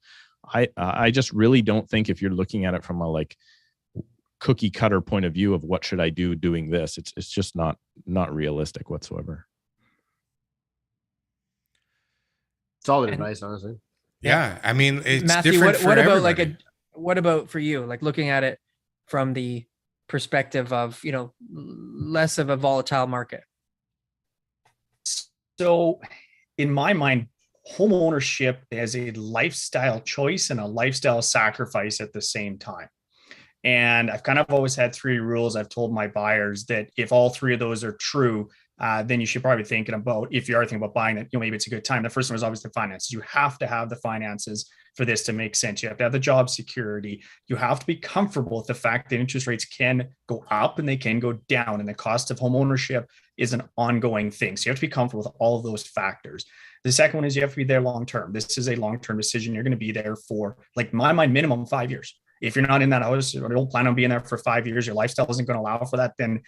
I just really don't think, if you're looking at it from a cookie cutter point of view of what should I do doing this, it's just not realistic whatsoever. Solid advice, honestly. Yeah, I mean, it's Matthew, different for what about everybody. what about for you, looking at it from the perspective of, less of a volatile market? So in my mind, home ownership is a lifestyle choice and a lifestyle sacrifice at the same time. And I've kind of always had three rules. I've told my buyers that if all three of those are true, then you should probably be thinking about, if you are thinking about buying it, maybe it's a good time. The first one is obviously the finances. You have to have the finances for this to make sense. You have to have the job security. You have to be comfortable with the fact that interest rates can go up and they can go down, and the cost of home ownership is an ongoing thing. So you have to be comfortable with all of those factors. The second one is you have to be there long-term. This is a long-term decision. You're going to be there for, in my mind, minimum 5 years. If you're not in that house or don't plan on being there for 5 years, your lifestyle isn't going to allow for that, then,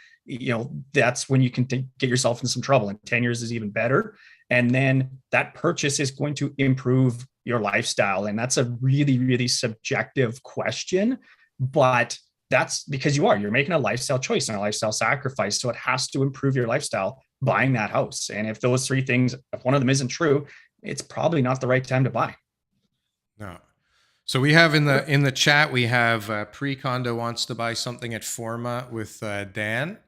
that's when you can get yourself in some trouble. And 10 years is even better. And then that purchase is going to improve your lifestyle. And that's a really, really subjective question, but that's because you're making a lifestyle choice and a lifestyle sacrifice. So it has to improve your lifestyle buying that house. And if those three things, if one of them isn't true, it's probably not the right time to buy. No. So we have in the chat, we have Precondo wants to buy something at Forma with Dan.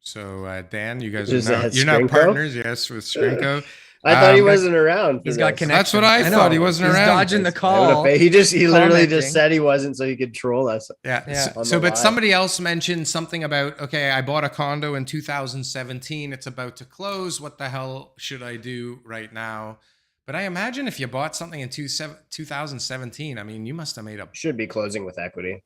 So Dan, you guys you're not partners, yes, with Skrinko. I thought he wasn't around. He's got connections. That's what I thought. He wasn't He's around. Dodging the call. He literally just said he wasn't, so he could troll us. Yeah. But somebody else mentioned something about, okay, I bought a condo in 2017. It's about to close. What the hell should I do right now? But I imagine if you bought something in 2017, I mean, you must have made should be closing with equity.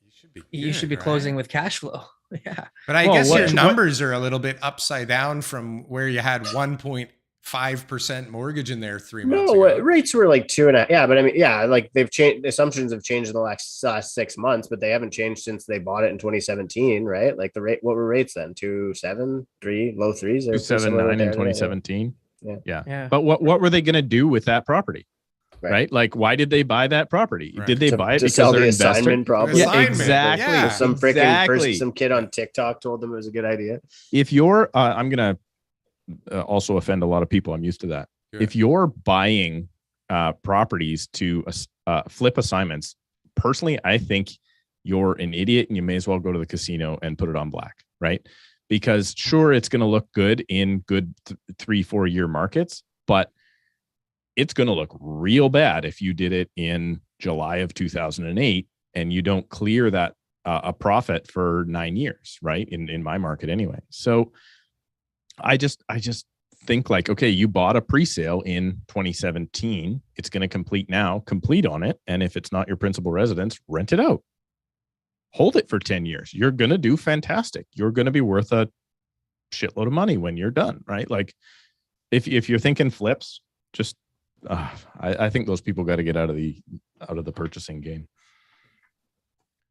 You should be closing with cash flow. Yeah. But I guess your numbers are a little bit upside down from where you had 1.5% mortgage in there 3 months ago. Rates were 2.5. Yeah, but I mean, they've changed. Assumptions have changed in the last 6 months, but they haven't changed since they bought it in 2017, right? The rate. What were rates then? 2.7, 3, low threes, 2.79 in 2017. Yeah. But what were they going to do with that property? Right? Why did they buy that property? Right. Did they buy it to because sell they're the investor? assignment? Probably. Yeah, exactly. Yeah. Some freaking person, some kid on TikTok told them it was a good idea. If you're, I'm going to also offend a lot of people. I'm used to that. Good. If you're buying properties to flip assignments, personally, I think you're an idiot and you may as well go to the casino and put it on black, right? Because sure, it's going to look good in good 3-4 year markets, but it's going to look real bad if you did it in July of 2008 and you don't clear that a profit for 9 years, right? In my market anyway. So I just think okay, you bought a pre-sale in 2017. It's going to complete now, complete on it. And if it's not your principal residence, rent it out. Hold it for 10 years. You're going to do fantastic. You're going to be worth a shitload of money when you're done, right? If you're thinking flips, just I think those people got to get out of the purchasing game.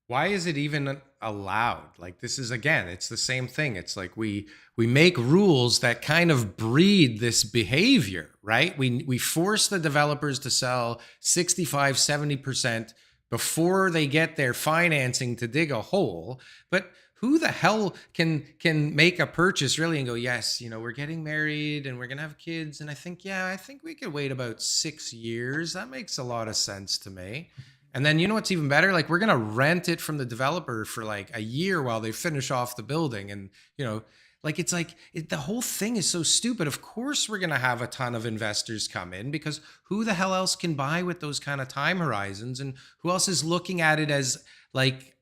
Why is it even allowed? This is, again, it's the same thing. It's we make rules that kind of breed this behavior, right? We force the developers to sell 65-70% before they get their financing to dig a hole. But who the hell can make a purchase really and go, yes, we're getting married and we're going to have kids. And I think we could wait about 6 years. That makes a lot of sense to me. And then, what's even better? Like, we're going to rent it from the developer for like a year while they finish off the building. And, the whole thing is so stupid. Of course, we're going to have a ton of investors come in, because who the hell else can buy with those kind of time horizons? And who else is looking at it as like,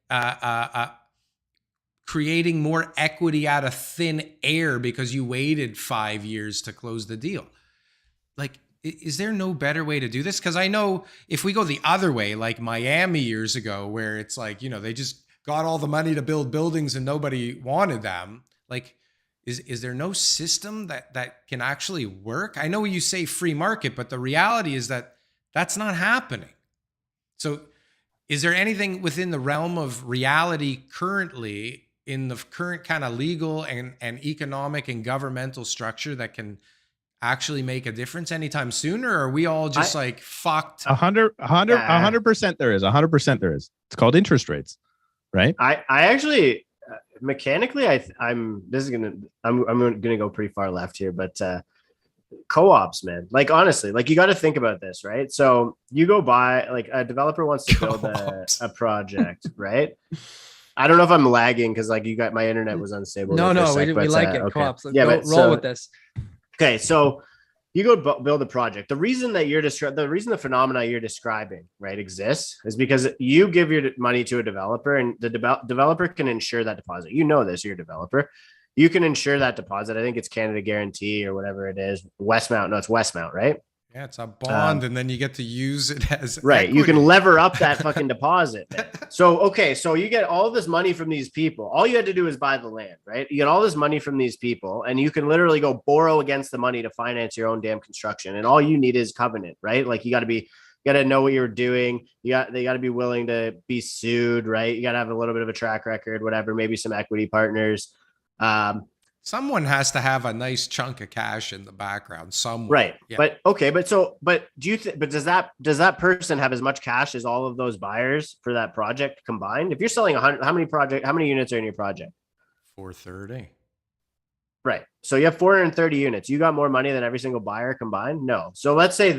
creating more equity out of thin air because you waited 5 years to close the deal? Like, is there no better way to do this? Because I know if we go the other way, like Miami years ago, where it's like, they just got all the money to build buildings and nobody wanted them. Like, is there no system that can actually work? I know you say free market, but the reality is that that's not happening. So is there anything within the realm of reality currently in the current kind of legal and economic and governmental structure that can actually make a difference anytime soon? Or are we all just fucked? 100% there is. 100% there is. It's called interest rates, right? I actually mechanically I'm gonna go pretty far left here, but co-ops, man, like honestly, like you got to think about this, right? So you go buy, like a developer wants to build a project, right? I don't know if I'm lagging because like my internet was unstable. No, we like it. Okay. Co-ops. Roll with this. Okay, so you go build a project. The reason that the phenomena you're describing, right, exists is because you give your money to a developer, and the developer can insure that deposit. This, you're a developer. You can insure that deposit. I think it's Canada Guarantee or whatever it is. Westmount. No, it's Westmount, right? Yeah, it's a bond, and then you get to use it as right. equity. You can lever up that fucking deposit. Man. So you get all this money from these people. All you had to do is buy the land, right? You get all this money from these people, and you can literally go borrow against the money to finance your own damn construction. And all you need is covenant, right? Like you got to know what you're doing. They got to be willing to be sued, right? You got to have a little bit of a track record, whatever. Maybe some equity partners. Someone has to have a nice chunk of cash in the background somewhere. Right. Yeah. But do you does that person have as much cash as all of those buyers for that project combined? If you're selling 100, how many units are in your project? 430. Right. So you have 430 units. You got more money than every single buyer combined? No. So let's say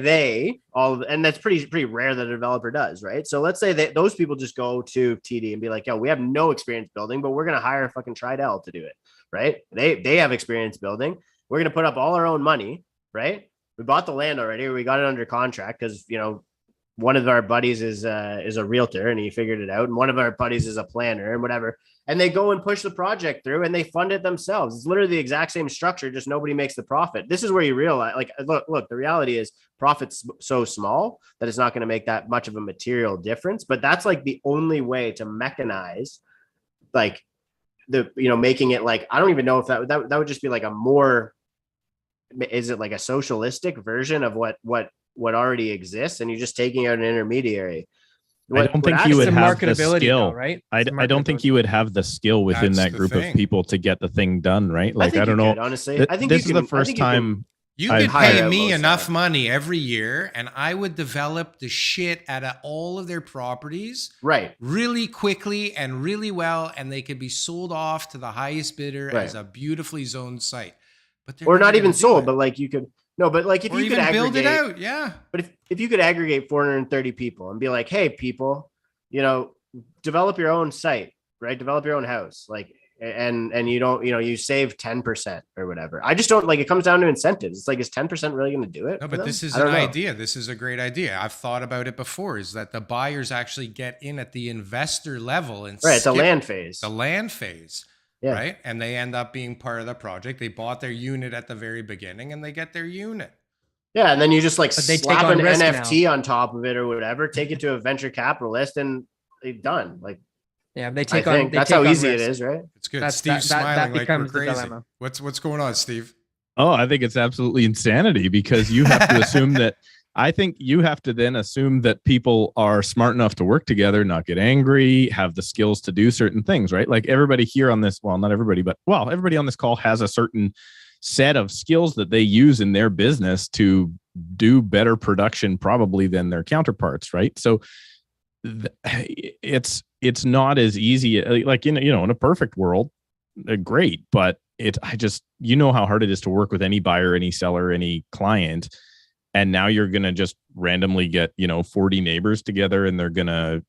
and that's pretty rare that a developer does, right? So let's say those people just go to TD and be like, yo, we have no experience building, but we're going to hire fucking Tridel to do it. Right. They have experience building. We're going to put up all our own money. Right. We bought the land already. We got it under contract because, one of our buddies is a realtor and he figured it out. And one of our buddies is a planner and whatever. And they go and push the project through and they fund it themselves. It's literally the exact same structure, just nobody makes the profit. This is where you realize, like, look, the reality is profit's so small that it's not going to make that much of a material difference. But that's like the only way to mechanize, like, making it like, I don't even know if that would just be like is it like a socialistic version of what already exists, and you're just taking out an intermediary? I don't think you would have the skill, though, right? I don't think you would have the skill within that group of people to get the thing done, right? Like, I don't know. Honestly, I think this is the first time. You could pay me enough money every year, and I would develop the shit out of all of their properties, right, really quickly and really well, and they could be sold off to the highest bidder as a beautifully zoned site. But or not even sold, but like you could. No, but like if you could build it out, yeah. But if you could aggregate 430 people and be like, hey, people, develop your own site, right? Develop your own house, like, and you don't, you save 10% or whatever. I just don't, like, it comes down to incentives. It's like, is 10% really going to do it? No, but this is an idea. This is a great idea. I've thought about it before, is that the buyers actually get in at the investor level and right, the land phase. The land phase. Yeah. Right. And they end up being part of the project. They bought their unit at the very beginning and they get their unit. Yeah. And then you just like slap an NFT now on top of it or whatever, take it to a venture capitalist and they're done. Like, yeah, that's how easy it is, right? It's good. Steve's smiling like we're crazy. Dilemma. What's going on, Steve? Oh, I think it's absolutely insanity, because you have to assume that I think you have to then assume that people are smart enough to work together, not get angry, have the skills to do certain things, right? Like everybody here on this, well, not everybody, but everybody on this call has a certain set of skills that they use in their business to do better production probably than their counterparts, right? So it's it's not as easy. Like in a perfect world, great, but how hard it is to work with any buyer, any seller, any client. And now you're going to just randomly get, 40 neighbors together and they're going to,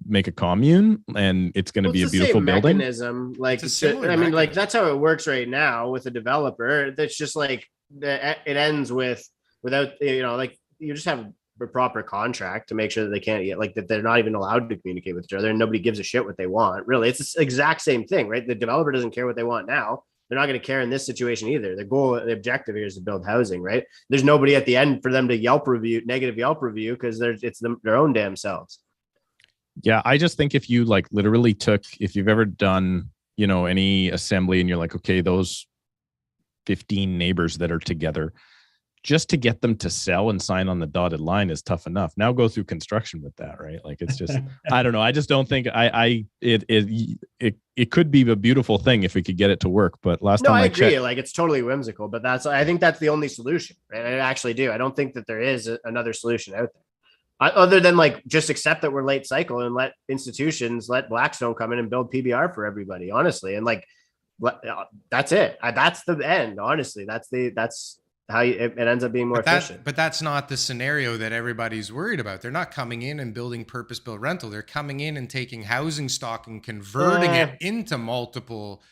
make a commune, and it's going to be a beautiful building. Mechanism. Like, like that's how it works right now with a developer. That's just like, it ends without, like you just have a proper contract to make sure that they can't get, like, that they're not even allowed to communicate with each other and nobody gives a shit what they want. Really, it's the exact same thing, right? The developer doesn't care what they want now. They're not going to care in this situation either. The objective here is to build housing, right? There's nobody at the end for them to negative Yelp review, because it's their own damn selves. Yeah, I just think if you like literally if you've ever done, any assembly and you're like, okay, those 15 neighbors that are together, just to get them to sell and sign on the dotted line is tough enough. Now go through construction with that, right? Like, it's just, I don't know. I just don't think it could be a beautiful thing if we could get it to work. But last time I agree. Checked, like, it's totally whimsical, but I think that's the only solution. Right? I actually do. I don't think that there is another solution out there. Other than like just accept that we're late cycle and let Blackstone come in and build PBR for everybody, honestly. And like, that's it. That's the end. Honestly, that's how it ends up being more efficient. But that's not the scenario that everybody's worried about. They're not coming in and building purpose-built rental. They're coming in and taking housing stock and converting it into multiple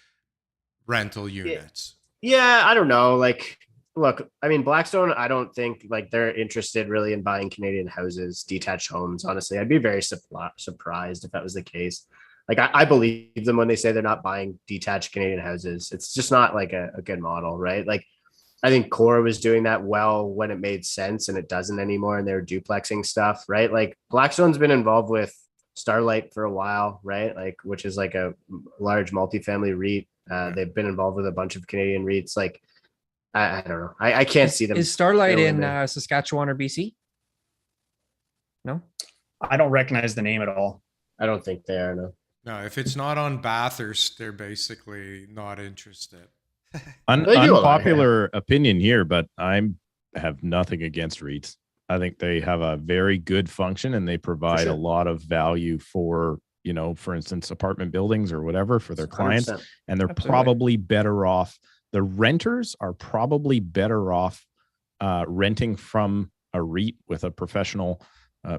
rental units. Yeah, I don't know. Like, look, I mean, Blackstone, I don't think like they're interested really in buying Canadian houses, detached homes. Honestly, I'd be very surprised if that was the case. Like, I believe them when they say they're not buying detached Canadian houses. It's just not like a good model, right? Like, I think Core was doing that well when it made sense, and it doesn't anymore. And they're duplexing stuff, right? Like, Blackstone's been involved with Starlight for a while, right? Like, which is like a large multifamily REIT. They've been involved with a bunch of Canadian REITs. Like, I don't know. I can't see them. Is Starlight in Saskatchewan or BC? No, I don't recognize the name at all. I don't think they are. No, if it's not on Bathurst, they're basically not interested. Unpopular opinion here, but I have nothing against REITs. I think they have a very good function, and they provide a lot of value for, for instance, apartment buildings or whatever for their 100%. Clients. And they're probably better off. The renters are probably better off renting from a REIT with a professional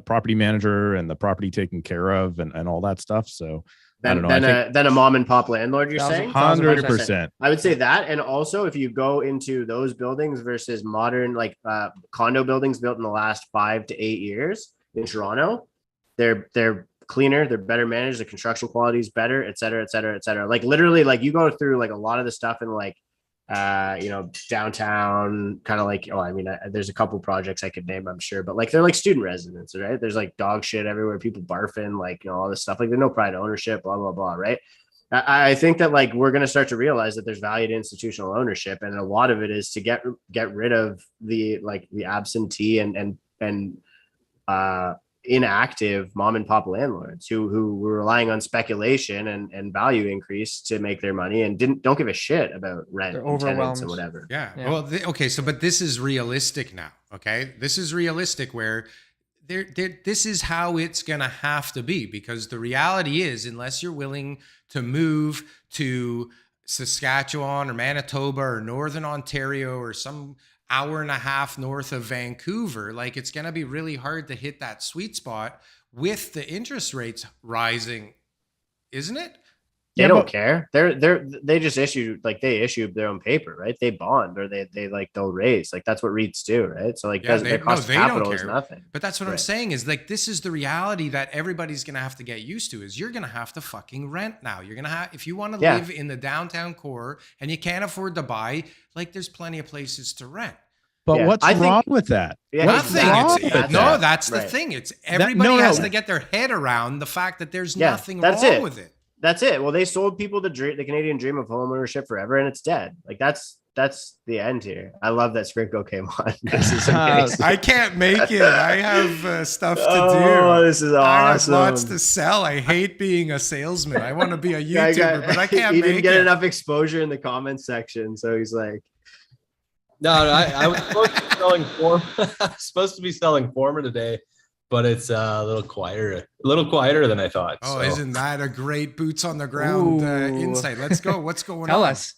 property manager and the property taken care of and all that stuff. So then a mom and pop landlord, you're saying? 100%. I would say that. And also, if you go into those buildings versus modern, like condo buildings built in the last 5 to 8 years in Toronto, they're cleaner, they're better managed, the construction quality is better, et cetera, et cetera, et cetera. Like, literally, like, you go through like a lot of the stuff in like downtown, kind of like, there's a couple projects I could name, I'm sure, but like, they're like student residences, right? There's like dog shit everywhere, people barfing, like, all this stuff, like, there's no pride ownership, blah, blah, blah, right? I think that like, we're going to start to realize that there's value to institutional ownership, and a lot of it is to get rid of the absentee and inactive mom and pop landlords who were relying on speculation and value increase to make their money and don't give a shit about rent and tenants and whatever. Yeah. Well, okay. So, but this is realistic now. Okay. This is realistic where this is how it's going to have to be, because the reality is, unless you're willing to move to Saskatchewan or Manitoba or Northern Ontario or some hour and a half north of Vancouver, like, it's going to be really hard to hit that sweet spot with the interest rates rising, isn't it? They don't care. They just issue their own paper, right? They bond, or they'll raise. Like, that's what REITs do, right? So like, their cost of capital is nothing. But that's what I'm saying is, like, this is the reality that everybody's gonna have to get used to, is you're gonna have to fucking rent now. You're gonna have, if you want to live in the downtown core and you can't afford to buy, like, there's plenty of places to rent. But what's wrong with that? Nothing. That's the thing. It's everybody has to get their head around the fact that there's nothing wrong with it. That's it. Well, they sold people the Canadian dream of home ownership forever, and it's dead. Like, that's the end here. I love that Sprinkle came on. This is amazing. I can't make it. I have stuff to do. Oh, this is awesome. I have lots to sell. I hate being a salesman. I want to be a YouTuber, but I can't make it. He didn't get enough exposure in the comments section, so he's like, No, I was supposed to be selling Forma. Supposed to be selling Forma today, but it's a little quieter than I thought. Oh, so. isn't that a great boots on the ground insight? Let's go. What's going Tell on? us.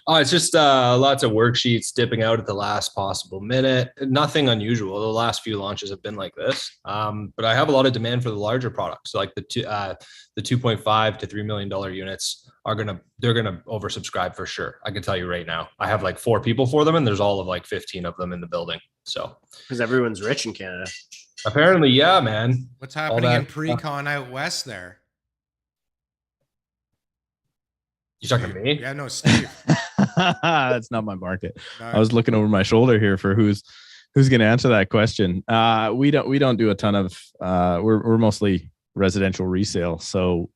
Oh, it's just lots of worksheets dipping out at the last possible minute. Nothing unusual. The last few launches have been like this. But I have a lot of demand for the larger products, like the 2.5 to $3 million units they're gonna oversubscribe for sure. I can tell you right now. I have like 4 people for them, and there's all of like 15 of them in the building. So because everyone's rich in Canada. Apparently, yeah, man. What's happening in pre-con out west there? You talking to me? Yeah, no, Steve. That's not my market. No. I was looking over my shoulder here for who's going to answer that question. We don't do a ton of. We're mostly residential resale, so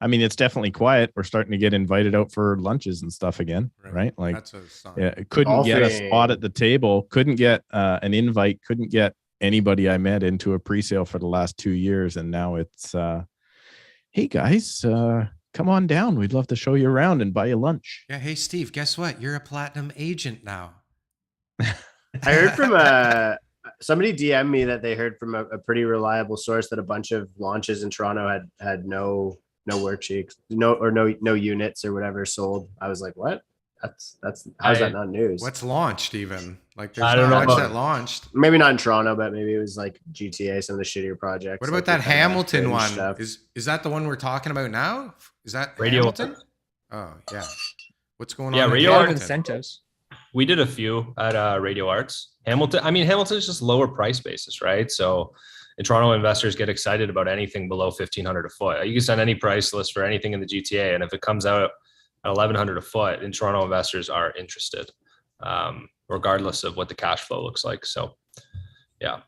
I mean it's definitely quiet. We're starting to get invited out for lunches and stuff again, right? Like, that's a sign. yeah, couldn't get a spot at the table. Couldn't get an invite. Couldn't get anybody I met into a pre-sale for the last 2 years, and now it's hey guys. Come on down. We'd love to show you around and buy you lunch. Yeah. Hey, Steve, guess what? You're a platinum agent now. I heard from somebody DM me that they heard from a pretty reliable source that a bunch of launches in Toronto had no worksheets, no units or whatever sold. I was like, what? That's how's that not news? What's launched even? Like there's I don't not know much that launched. Maybe not in Toronto, but maybe it was like GTA, some of the shittier projects. What about like that the kind of Hamilton fringe one? stuff. Is that the one we're talking about now? Is that Radio Hamilton? Arts. Oh yeah. What's going Yeah, on? Radio A lot of Arts. incentives. We did a few at Radio Arts. Hamilton is just lower price basis, right? So in Toronto, investors get excited about anything below 1,500 a foot. You can send any price list for anything in the GTA, and if it comes out at 1,100 a foot, in Toronto, investors are interested, regardless of what the cash flow looks like. So, yeah.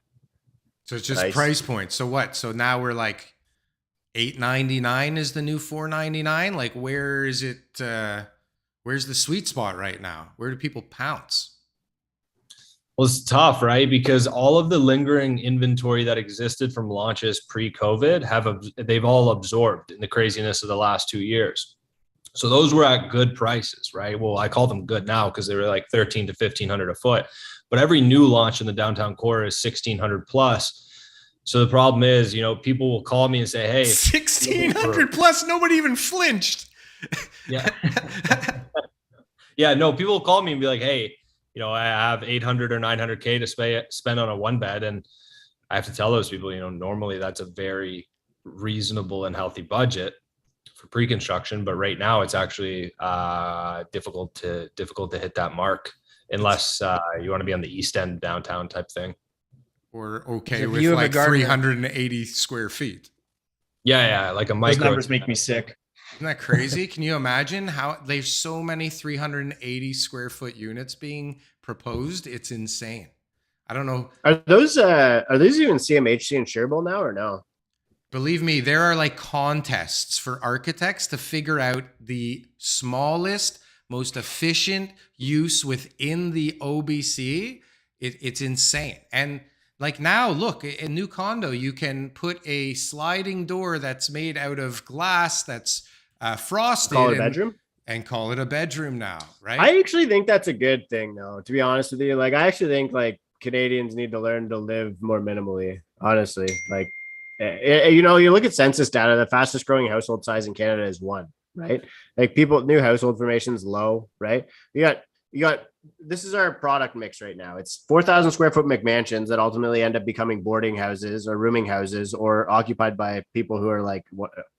So it's just Nice. price points. So what? So now we're like $899 is the new $499. Like where is it? Where's the sweet spot right now? Where do people pounce? Well, it's tough, right? Because all of the lingering inventory that existed from launches pre-COVID they've all absorbed in the craziness of the last 2 years. So those were at good prices, right? Well, I call them good now because they were like 1,300 to 1,500 a foot. But every new launch in the downtown core is 1,600 plus. So the problem is, people will call me and say, "Hey, 1,600 plus. Nobody even flinched. yeah, yeah, no." People will call me and be like, "Hey, I have 800 or 900K to spend on a one bed," and I have to tell those people, normally that's a very reasonable and healthy budget for pre-construction, but right now it's actually difficult to hit that mark unless you want to be on the East End downtown type thing. Or okay If with you have a like garden- 380 square feet. Yeah, like a Those micro. numbers make me sick. Isn't that crazy? Can you imagine how there's so many 380 square foot units being proposed? It's insane. I don't know. Are those even CMHC insurable now or no? Believe me, there are like contests for architects to figure out the smallest, most efficient use within the OBC. It's insane. And like now, look, a new condo, you can put a sliding door that's made out of glass that's frosted. Call it a bedroom? And call it a bedroom now, right? I actually think that's a good thing, though, to be honest with you. Like, I actually think like Canadians need to learn to live more minimally, honestly. Like, you look at census data, the fastest growing household size in Canada is 1, right? Like new household formation is low, right? You got, this is our product mix right now. It's 4,000 square foot McMansions that ultimately end up becoming boarding houses or rooming houses or occupied by people who are like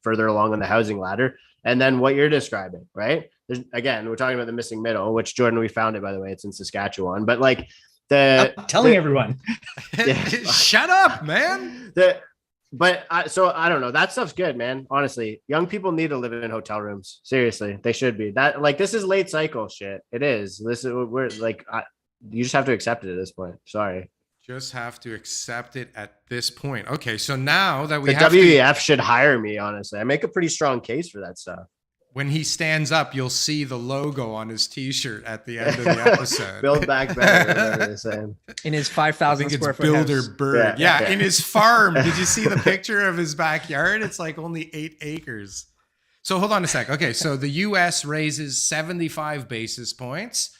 further along on the housing ladder. And then what you're describing, right? Again, we're talking about the missing middle, which Jordan, we found it, by the way, it's in Saskatchewan, but like I'm telling everyone. Shut up, man. So I don't know. That stuff's good, man. Honestly, young people need to live in hotel rooms. Seriously, they should be. This is late cycle shit. It is. You just have to accept it at this point. Sorry. Just have to accept it at this point. Okay, so now that we The have WEF should hire me. Honestly, I make a pretty strong case for that stuff. when he stands up, you'll see the logo on his T-shirt at the end of the episode. Build back better. Whatever they're saying. In his I 5,000 think square it's foot Builder house. Bird. Yeah. Yeah, in his farm. Did you see the picture of his backyard? It's like only 8 acres. So hold on a sec. Okay, so the U.S. raises 75 basis points.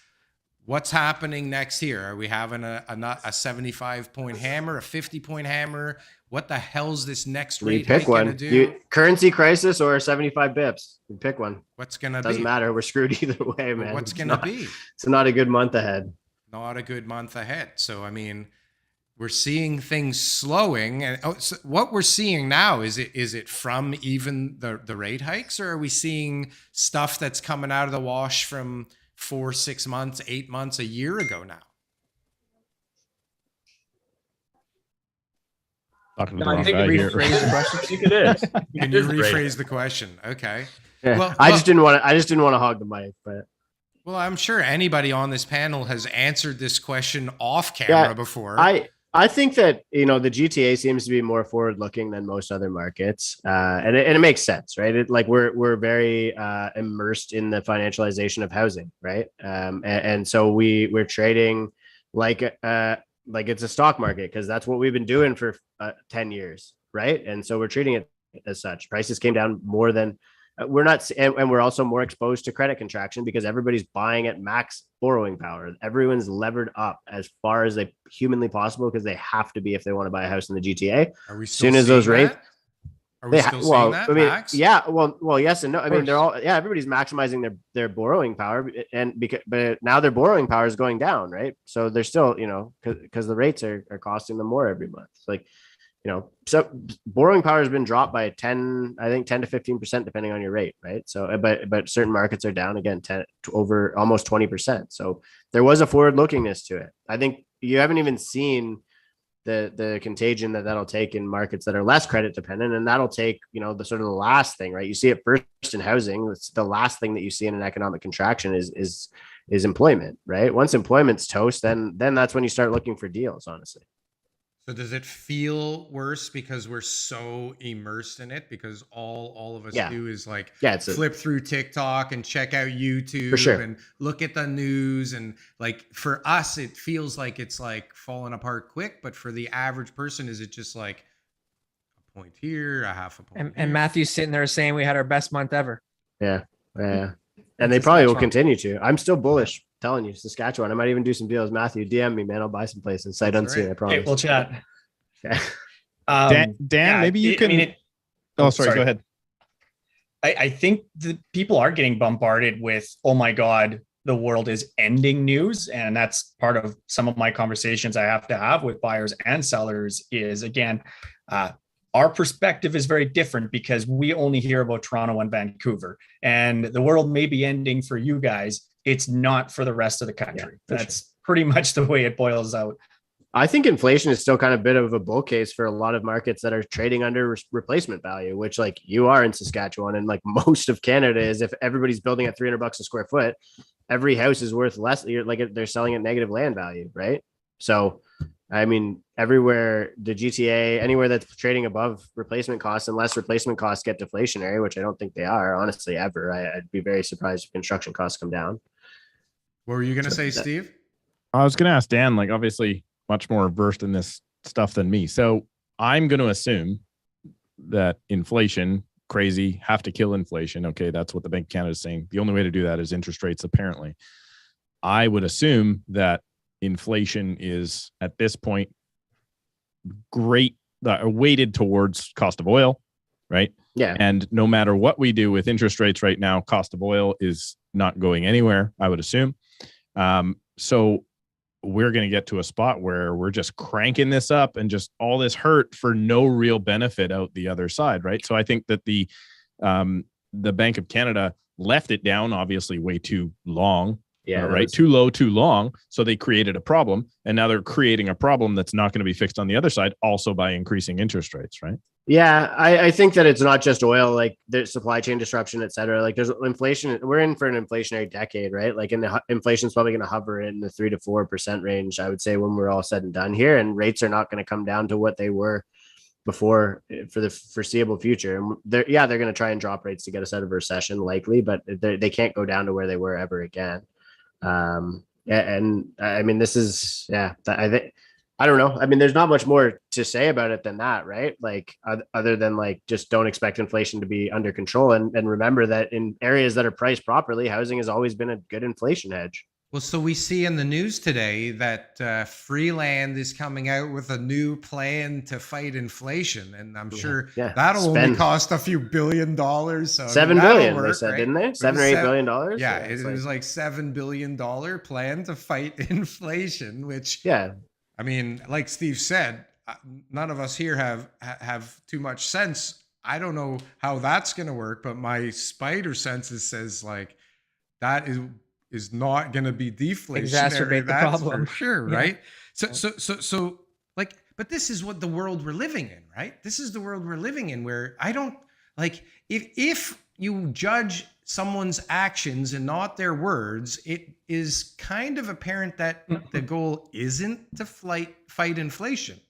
What's happening next here? Are we having a 75-point hammer, a 50-point hammer? What the hell's this next You rate pick hike gonna one. do? Currency crisis or 75 bips. You pick one. What's gonna Doesn't be? matter. We're screwed either way, But man. what's gonna be? It's not a good month ahead. Not a good month ahead. So I mean, we're seeing things slowing, and so what we're seeing now is it from even the rate hikes, or are we seeing stuff that's coming out of the wash from 4, 6 months, 8 months, a year ago now? Talking to No, the I wrong think guy here. rephrase the question. I think it is. Can you rephrase the question? Okay. Yeah. Well, I just didn't want to hog the mic, but Well, I'm sure anybody on this panel has answered this question off camera before. I think that, the GTA seems to be more forward looking than most other markets. And it makes sense, right? We're very immersed in the financialization of housing, right? And so we're trading like it's a stock market, because that's what we've been doing for 10 years, right? And so we're treating it as such. Prices came down more than we're not, and we're also more exposed to credit contraction because everybody's buying at max borrowing power. Everyone's levered up as far as they humanly possible because they have to be if they want to buy a house in the GTA. Are we As still soon as seeing those rates, that? Are we still seeing that, Max? yeah, well, yes and no. I mean, they're all, everybody's maximizing their borrowing power, but now their borrowing power is going down, right? So they're still, because the rates are costing them more every month. It's like, so borrowing power has been dropped by 10 to 15%, depending on your rate, right? So, but certain markets are down again, 10 to over almost 20%. So there was a forward lookingness to it. I think you haven't even seen the contagion that'll take in markets that are less credit dependent, and that'll take, the sort of the last thing, right? You see it first in housing. It's the last thing that you see in an economic contraction is employment, right? Once employment's toast, then that's when you start looking for deals, honestly. So does it feel worse because we're so immersed in it? Because all of us do is flip through TikTok and check out YouTube and look at the news. And like for us, it feels like it's like falling apart quick. But for the average person, is it just like a point here, a half a point? And Matthew's sitting there saying we had our best month ever. Yeah. And they probably will continue to. I'm still bullish. Telling you, Saskatchewan. I might even do some deals. Matthew, DM me, man. I'll buy some places. Sight unseen, I promise. Okay, we'll chat. Dan, maybe you can. Sorry, go ahead. I think the people are getting bombarded with, oh my God, the world is ending news. And that's part of some of my conversations I have to have with buyers and sellers is, again, our perspective is very different because we only hear about Toronto and Vancouver, and the world may be ending for you guys. It's not for the rest of the country. That's pretty much the way it boils out. I think inflation is still kind of a bit of a bull case for a lot of markets that are trading under replacement value, which like you are in Saskatchewan and like most of Canada is. If everybody's building at $300 a square foot, every house is worth less. They're selling at negative land value, right? So, I mean, everywhere the GTA, anywhere that's trading above replacement costs, unless replacement costs get deflationary, which I don't think they are, honestly, ever. I'd be very surprised if construction costs come down. What were you going to say, Steve? I was going to ask Dan, like obviously much more versed in this stuff than me. So I'm going to assume that inflation, crazy, have to kill inflation. Okay, that's what the Bank of Canada is saying. The only way to do that is interest rates, apparently. I would assume that inflation is at this point weighted towards cost of oil, right? Yeah. And no matter what we do with interest rates right now, cost of oil is not going anywhere, I would assume. So we're going to get to a spot where we're just cranking this up and just all this hurt for no real benefit out the other side, right? So I think that the Bank of Canada left it down, obviously, way too long. Yeah, right. Too low, too long. So they created a problem, and now they're creating a problem that's not going to be fixed on the other side, also by increasing interest rates, right? Yeah, I think that it's not just oil, like there's supply chain disruption, et cetera. Like there's inflation. We're in for an inflationary decade, right? Like inflation is probably going to hover in the 3 to 4% range, I would say, when we're all said and done here. And rates are not going to come down to what they were before for the foreseeable future. And they're going to try and drop rates to get us out of a recession, likely, but they can't go down to where they were ever again. And I mean, this is, I think, I don't know. I mean, there's not much more to say about it than that, right? Like other than like, just don't expect inflation to be under control. And remember that in areas that are priced properly, housing has always been a good inflation hedge. Well, so we see in the news today that Freeland is coming out with a new plan to fight inflation, and I'm sure that'll only cost a few $1 billion. So $7 billion, they said, didn't they? $7 or $8 billion. Yeah, it was like $7 billion plan to fight inflation. Which, I mean, like Steve said, none of us here have too much sense. I don't know how that's going to work, but my spider senses says like that is not going to be deflationary. Exacerbate the problem. For sure, right? So like, but this is what the world we're living in, right? This is the world we're living in where I don't like if you judge someone's actions and not their words, it is kind of apparent that the goal isn't to fight inflation.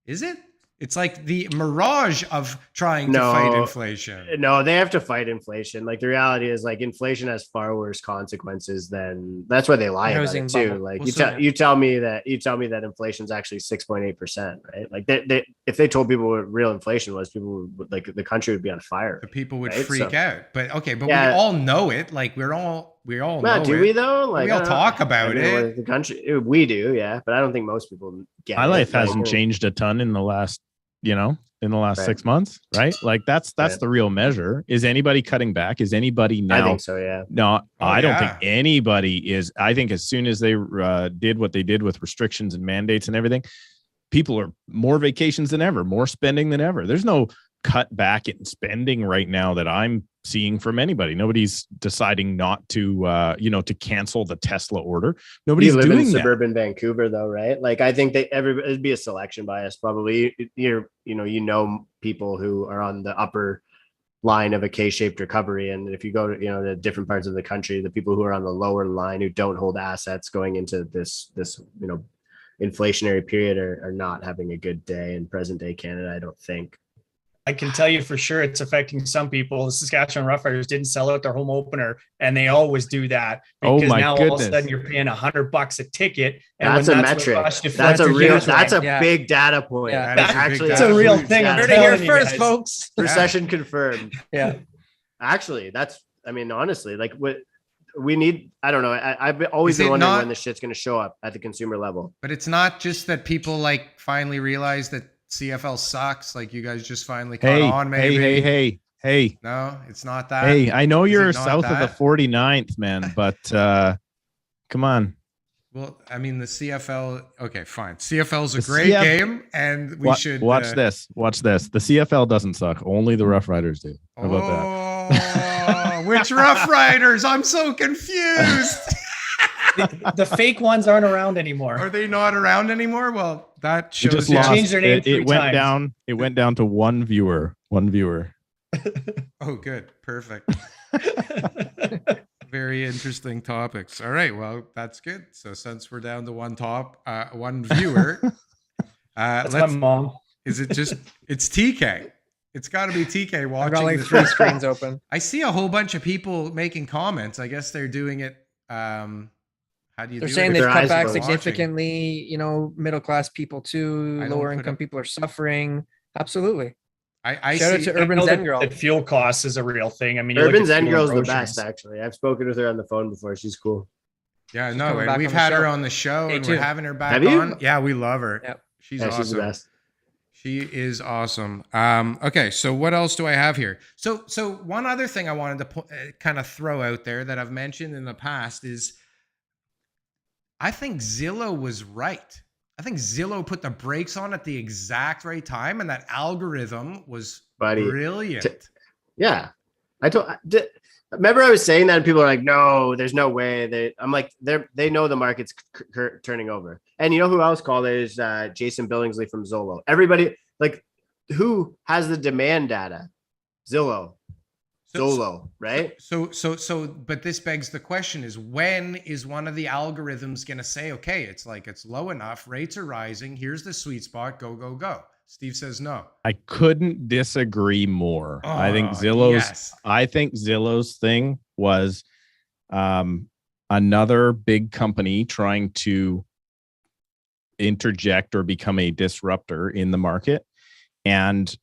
Is it? It's like the mirage of trying to fight inflation. No, they have to fight inflation. Like the reality is like inflation has far worse consequences than that's why they lie about it too. Like you tell me that inflation is actually 6.8%, right? Like if they told people what real inflation was, people would like the country would be on fire. The people would freak out. But okay, but we all know it. Like we all know do it. We though? Like we all talk about it. The country, we do, but I don't think most people get my life hasn't changed a ton in the last 6 months, right? Like that's the real measure. Is anybody cutting back? Is anybody now? I think so. Yeah. No, I don't think anybody is. I think as soon as they did what they did with restrictions and mandates and everything, people are more vacations than ever, more spending than ever. There's no cut back in spending right now that I'm seeing from anybody. Nobody's deciding not to, to cancel the Tesla order. Nobody's doing in suburban Vancouver though, right? Like I think it'd be a selection bias. Probably people who are on the upper line of a K-shaped recovery. And if you go to, the different parts of the country, the people who are on the lower line who don't hold assets going into this, inflationary period are not having a good day in present day Canada, I don't think. I can tell you for sure it's affecting some people. The Saskatchewan Roughriders didn't sell out their home opener, and they always do that because now all of a sudden you're paying $100 a ticket. And that's a metric. That's a big data point. Yeah, it's a real thing. I'm here first, folks. Recession confirmed. Yeah. Actually, honestly, like what we need, I don't know. I've always been wondering when this shit's going to show up at the consumer level. But it's not just that people like finally realize that CFL sucks. Like you guys just finally caught on. Maybe. Hey. No, it's not that. Hey, I know you're south of the 49th, man, but come on. Well, I mean the CFL. Okay, fine. CFL is a great game, and we should watch this. Watch this. The CFL doesn't suck. Only the Rough Riders do. How about that? Which Rough Riders? I'm so confused. The fake ones aren't around anymore. Are they not around anymore? Well, that shows they changed their name. It went down. It went down to one viewer. Oh, good. Perfect. Very interesting topics. All right. Well, that's good. So since we're down to one viewer, that's my mom. Is it just? It's TK. It's got to be TK watching. I've got like 3 screens open. I see a whole bunch of people making comments. I guess they're doing it. They're saying they've cut back significantly, middle class people too, lower income people are suffering. Absolutely. I shout out to Urban Zen Girl. Fuel costs is a real thing. I mean, Urban Zen Girl is the best, actually. I've spoken with her on the phone before. She's cool. Yeah, no, and we've had her on the show and we're having her back on. Yeah, we love her. Yep. She's awesome. She's the best. She is awesome. Okay, so what else do I have here? So one other thing I wanted to kind of throw out there that I've mentioned in the past is I think Zillow was right. I think Zillow put the brakes on at the exact right time, and that algorithm was brilliant. Remember I was saying that, and people are like, "No, there's no way." I'm like, they know the market's turning over. And you know who else called it is Jason Billingsley from Zillow. Everybody, like, who has the demand data? Zillow. Zillow, right? So, but this begs the question: is when is one of the algorithms going to say, "Okay, it's low enough, rates are rising. Here's the sweet spot. Go, go, go." Steve says no. I couldn't disagree more. I think Zillow's thing was another big company trying to interject or become a disruptor in the market. And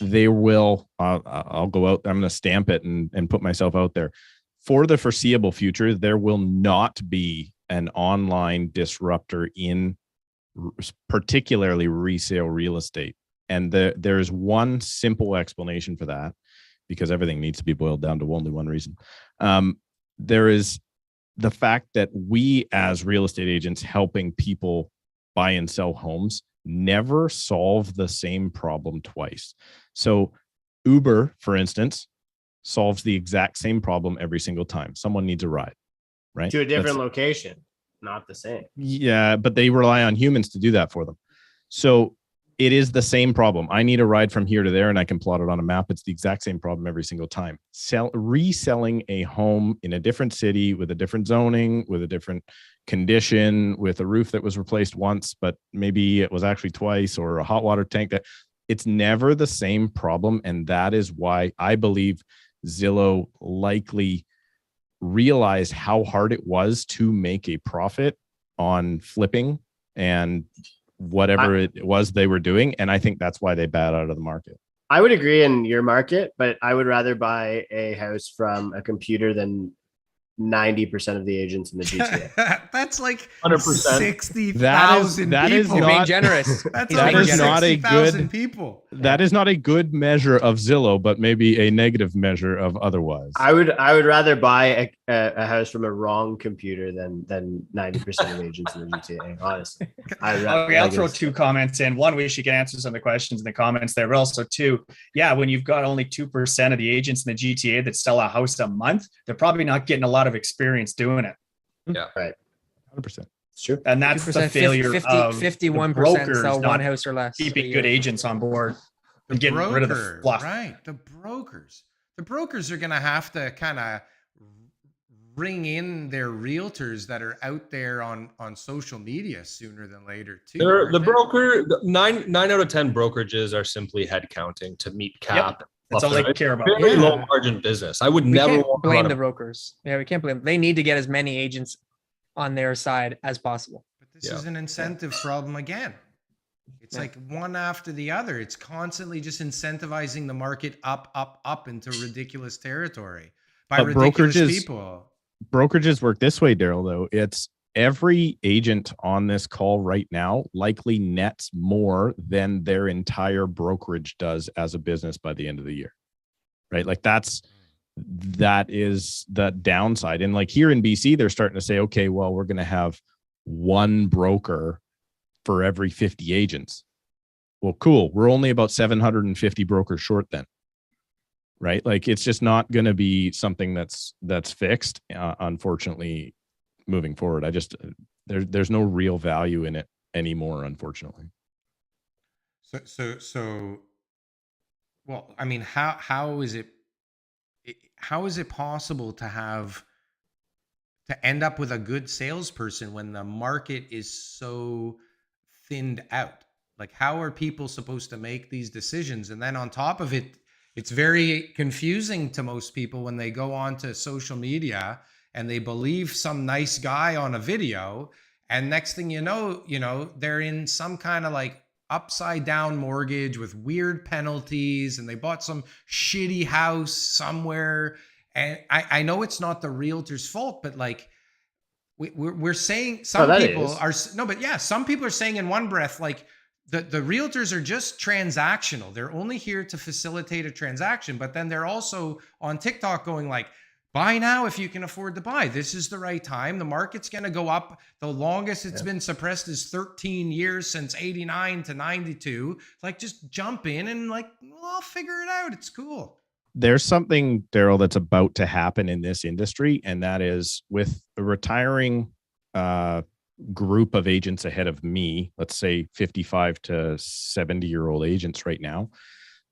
they will, I'll go out, I'm going to stamp it and put myself out there. For the foreseeable future, there will not be an online disruptor in particularly resale real estate. And there's one simple explanation for that, because everything needs to be boiled down to only one reason. There is the fact that we as real estate agents helping people buy and sell homes never solve the same problem twice. So Uber, for instance, solves the exact same problem every single time. Someone needs a ride, right? To a different location, not the same. Yeah, but they rely on humans to do that for them. So it is the same problem. I need a ride from here to there and I can plot it on a map. It's the exact same problem every single time. Reselling a home in a different city with a different zoning, with a different condition, with a roof that was replaced once, but maybe it was actually twice, or a hot water tank, that it's never the same problem. And that is why I believe Zillow likely realized how hard it was to make a profit on flipping and whatever it was they were doing. And I think that's why they bowed out of the market. I would agree in your market, but I would rather buy a house from a computer than 90% of the agents in the GTA. That's like 100%. 60,000 That is people. You're being generous. That's that over is not a 60,000 good people. That is not a good measure of Zillow, but maybe a negative measure of otherwise. I would rather buy a house from a wrong computer than 90% of agents in the GTA. Honestly, I'll throw two comments in. One, we should get answers on the questions in the comments there, but also two, when you've got only 2% of the agents in the GTA that sell a house a month, they're probably not getting a lot of experience doing it. Yeah, right. 100%. It's true. And that's the failure 51% sell one house or less. Keeping good agents on board and getting rid of the fluff. Right. The brokers are going to have to kind of ring in their realtors that are out there on social media sooner than later too. Nine out of 10 brokerages are simply head counting to meet cap. Yep. That's all they care about. Very low margin business. I would never blame the brokers. Yeah, we can't blame them. They need to get as many agents on their side as possible. But this is an incentive problem again. It's like one after the other. It's constantly just incentivizing the market up into ridiculous territory by ridiculous people. Brokerages work this way, Darryl, though. It's every agent on this call right now likely nets more than their entire brokerage does as a business by the end of the year, right? Like that is the downside. And like here in BC, they're starting to say, okay, well, we're going to have one broker for every 50 agents. Well, cool. We're only about 750 brokers short then, right? Like it's just not going to be something that's fixed, unfortunately. Moving forward, there's no real value in it anymore, unfortunately. So well, I mean, how is it possible to end up with a good salesperson when the market is so thinned out? Like, how are people supposed to make these decisions? And then on top of it, it's very confusing to most people when they go onto social media and they believe some nice guy on a video, and next thing you know, they're in some kind of like upside down mortgage with weird penalties, and they bought some shitty house somewhere. And I know it's not the realtor's fault, but like we're saying some people are saying in one breath, like the realtors are just transactional. They're only here to facilitate a transaction, but then they're also on TikTok going like, buy now if you can afford to buy. This is the right time. The market's going to go up. The longest it's been suppressed is 13 years, since 89 to 92. Like, just jump in and like, well, I'll figure it out. It's cool. There's something, Darryl, that's about to happen in this industry, and that is with a retiring group of agents ahead of me, let's say 55 to 70-year-old agents right now,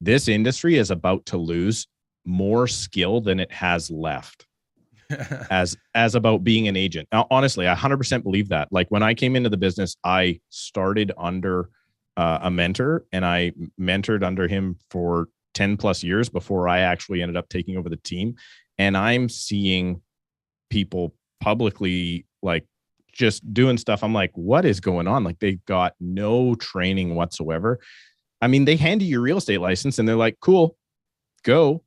this industry is about to lose more skill than it has left as about being an agent. Now, honestly, I 100% believe that. Like when I came into the business, I started under a mentor, and I mentored under him for 10 plus years before I actually ended up taking over the team. And I'm seeing people publicly like just doing stuff. I'm like, what is going on? Like they've got no training whatsoever. I mean, they hand you your real estate license and they're like, cool, go.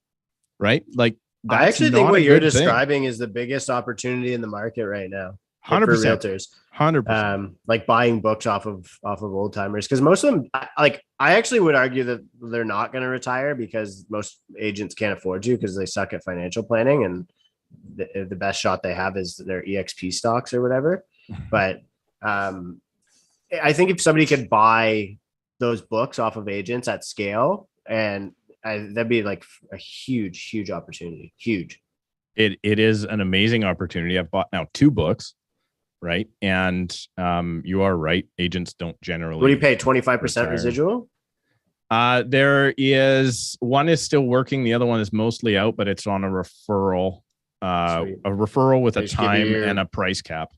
Right? Like, I actually think what you're describing is the biggest opportunity in the market right now. for 100%. realtors. 100%. Like buying books off of old timers, because most of them, I actually would argue that they're not going to retire because most agents can't afford to because they suck at financial planning, and the best shot they have is their EXP stocks or whatever. But I think if somebody could buy those books off of agents at scale, and that'd be like a huge opportunity. Huge. It is an amazing opportunity. I've bought now 2 books. Right. And you are right. Agents don't generally. What do you pay? 25% residual? There is one is still working. The other one is mostly out, but it's on a referral. A referral with a time and a price cap.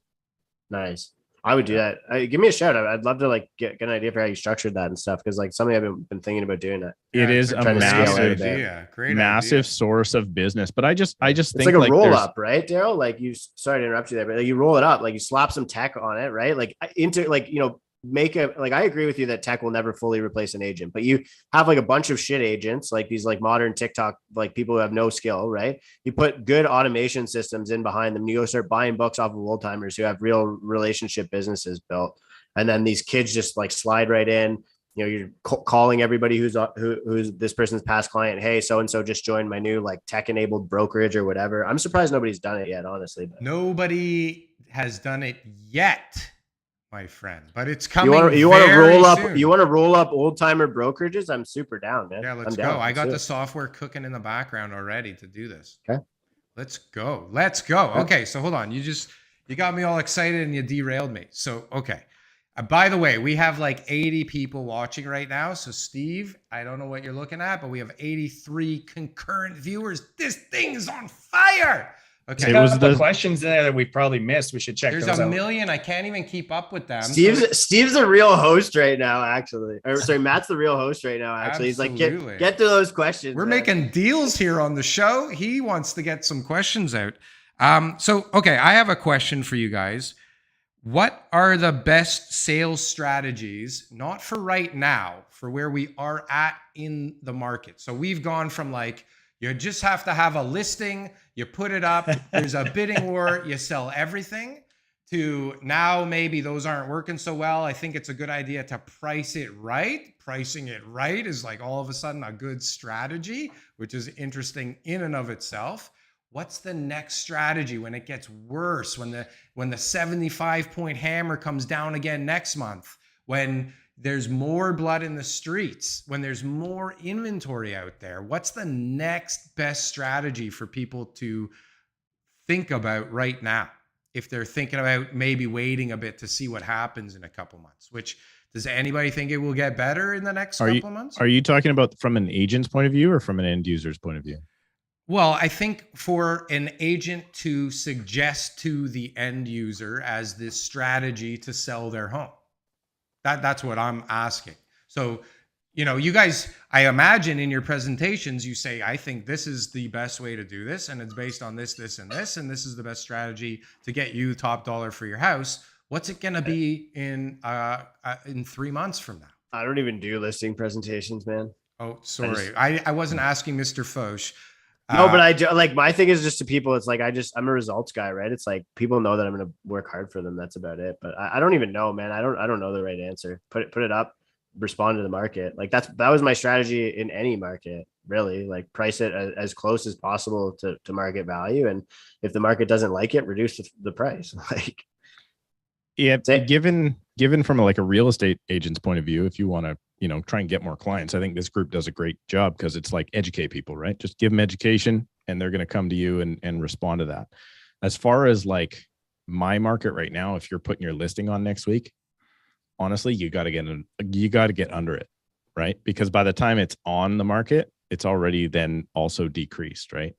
Nice. I would do that. Give me a shout. I'd love to like get an idea for how you structured that and stuff, because like something I've been thinking about doing that. It is a massive idea. source of business. But I just it's think like a roll up, right, Darryl? Like sorry to interrupt you there, but like you roll it up, like you slap some tech on it, right? Like into like, you know, I agree with you that tech will never fully replace an agent, but you have like a bunch of shit agents, like these like modern TikTok, like people who have no skill, right? You put good automation systems in behind them. You go start buying books off of old timers who have real relationship businesses built. And then these kids just like slide right in. You know, you're calling everybody who's this person's past client. Hey, so-and-so just joined my new like tech enabled brokerage or whatever. I'm surprised nobody's done it yet, honestly. But. Nobody has done it yet, my friend, but it's coming. You want to roll up old timer brokerages? I'm super down, man. Yeah, let's go. I got the software cooking in the background already to do this. Okay, let's go. Okay, so hold on. You got me all excited and you derailed me. So okay. By the way, we have like 80 people watching right now. So Steve, I don't know what you're looking at, but we have 83 concurrent viewers. This thing is on fire. Okay. It was the questions there that we probably missed. We should check. There's those a out. million. I can't even keep up with them. Steve's the real host right now, actually. Or sorry, Matt's the real host right now, actually. Absolutely. He's like, get to those questions. We're making deals here on the show. He wants to get some questions out. Okay, I have a question for you guys. What are the best sales strategies, not for right now, for where we are at in the market? So we've gone from like, you just have to have a listing, you put it up, there's a bidding war, you sell everything, to now maybe those aren't working so well. I think it's a good idea to price it right. Pricing it right is like all of a sudden a good strategy, which is interesting in and of itself. What's the next strategy when it gets worse, when the 75-point hammer comes down again next month, when there's more blood in the streets, when there's more inventory out there? What's the next best strategy for people to think about right now, if they're thinking about maybe waiting a bit to see what happens in a couple months? Which, does anybody think it will get better in the next couple months? Are you talking about from an agent's point of view or from an end user's point of view? Well, I think for an agent to suggest to the end user as this strategy to sell their home. That's what I'm asking. So, you know, you guys, I imagine in your presentations, you say, I think this is the best way to do this, and it's based on this, this, and this, and this is the best strategy to get you top dollar for your house. What's it going to be in 3 months from now? I don't even do listing presentations, man. Oh, sorry. I wasn't asking Mr. Foch. No, but I do, like, my thing is just to people, it's like, I'm a results guy, right? It's like people know that I'm going to work hard for them. That's about it. But I don't even know, man. I don't know the right answer. Put it up, respond to the market. Like that was my strategy in any market, really. Like price it as close as possible to market value. And if the market doesn't like it, reduce the price. Like, yeah, given from like a real estate agent's point of view, if you want to, you know, try and get more clients, I think this group does a great job because it's like educate people, right? Just give them education and they're going to come to you and respond to that. As far as like my market right now, if you're putting your listing on next week, honestly, you got to get under it, right? Because by the time it's on the market, it's already then also decreased, right?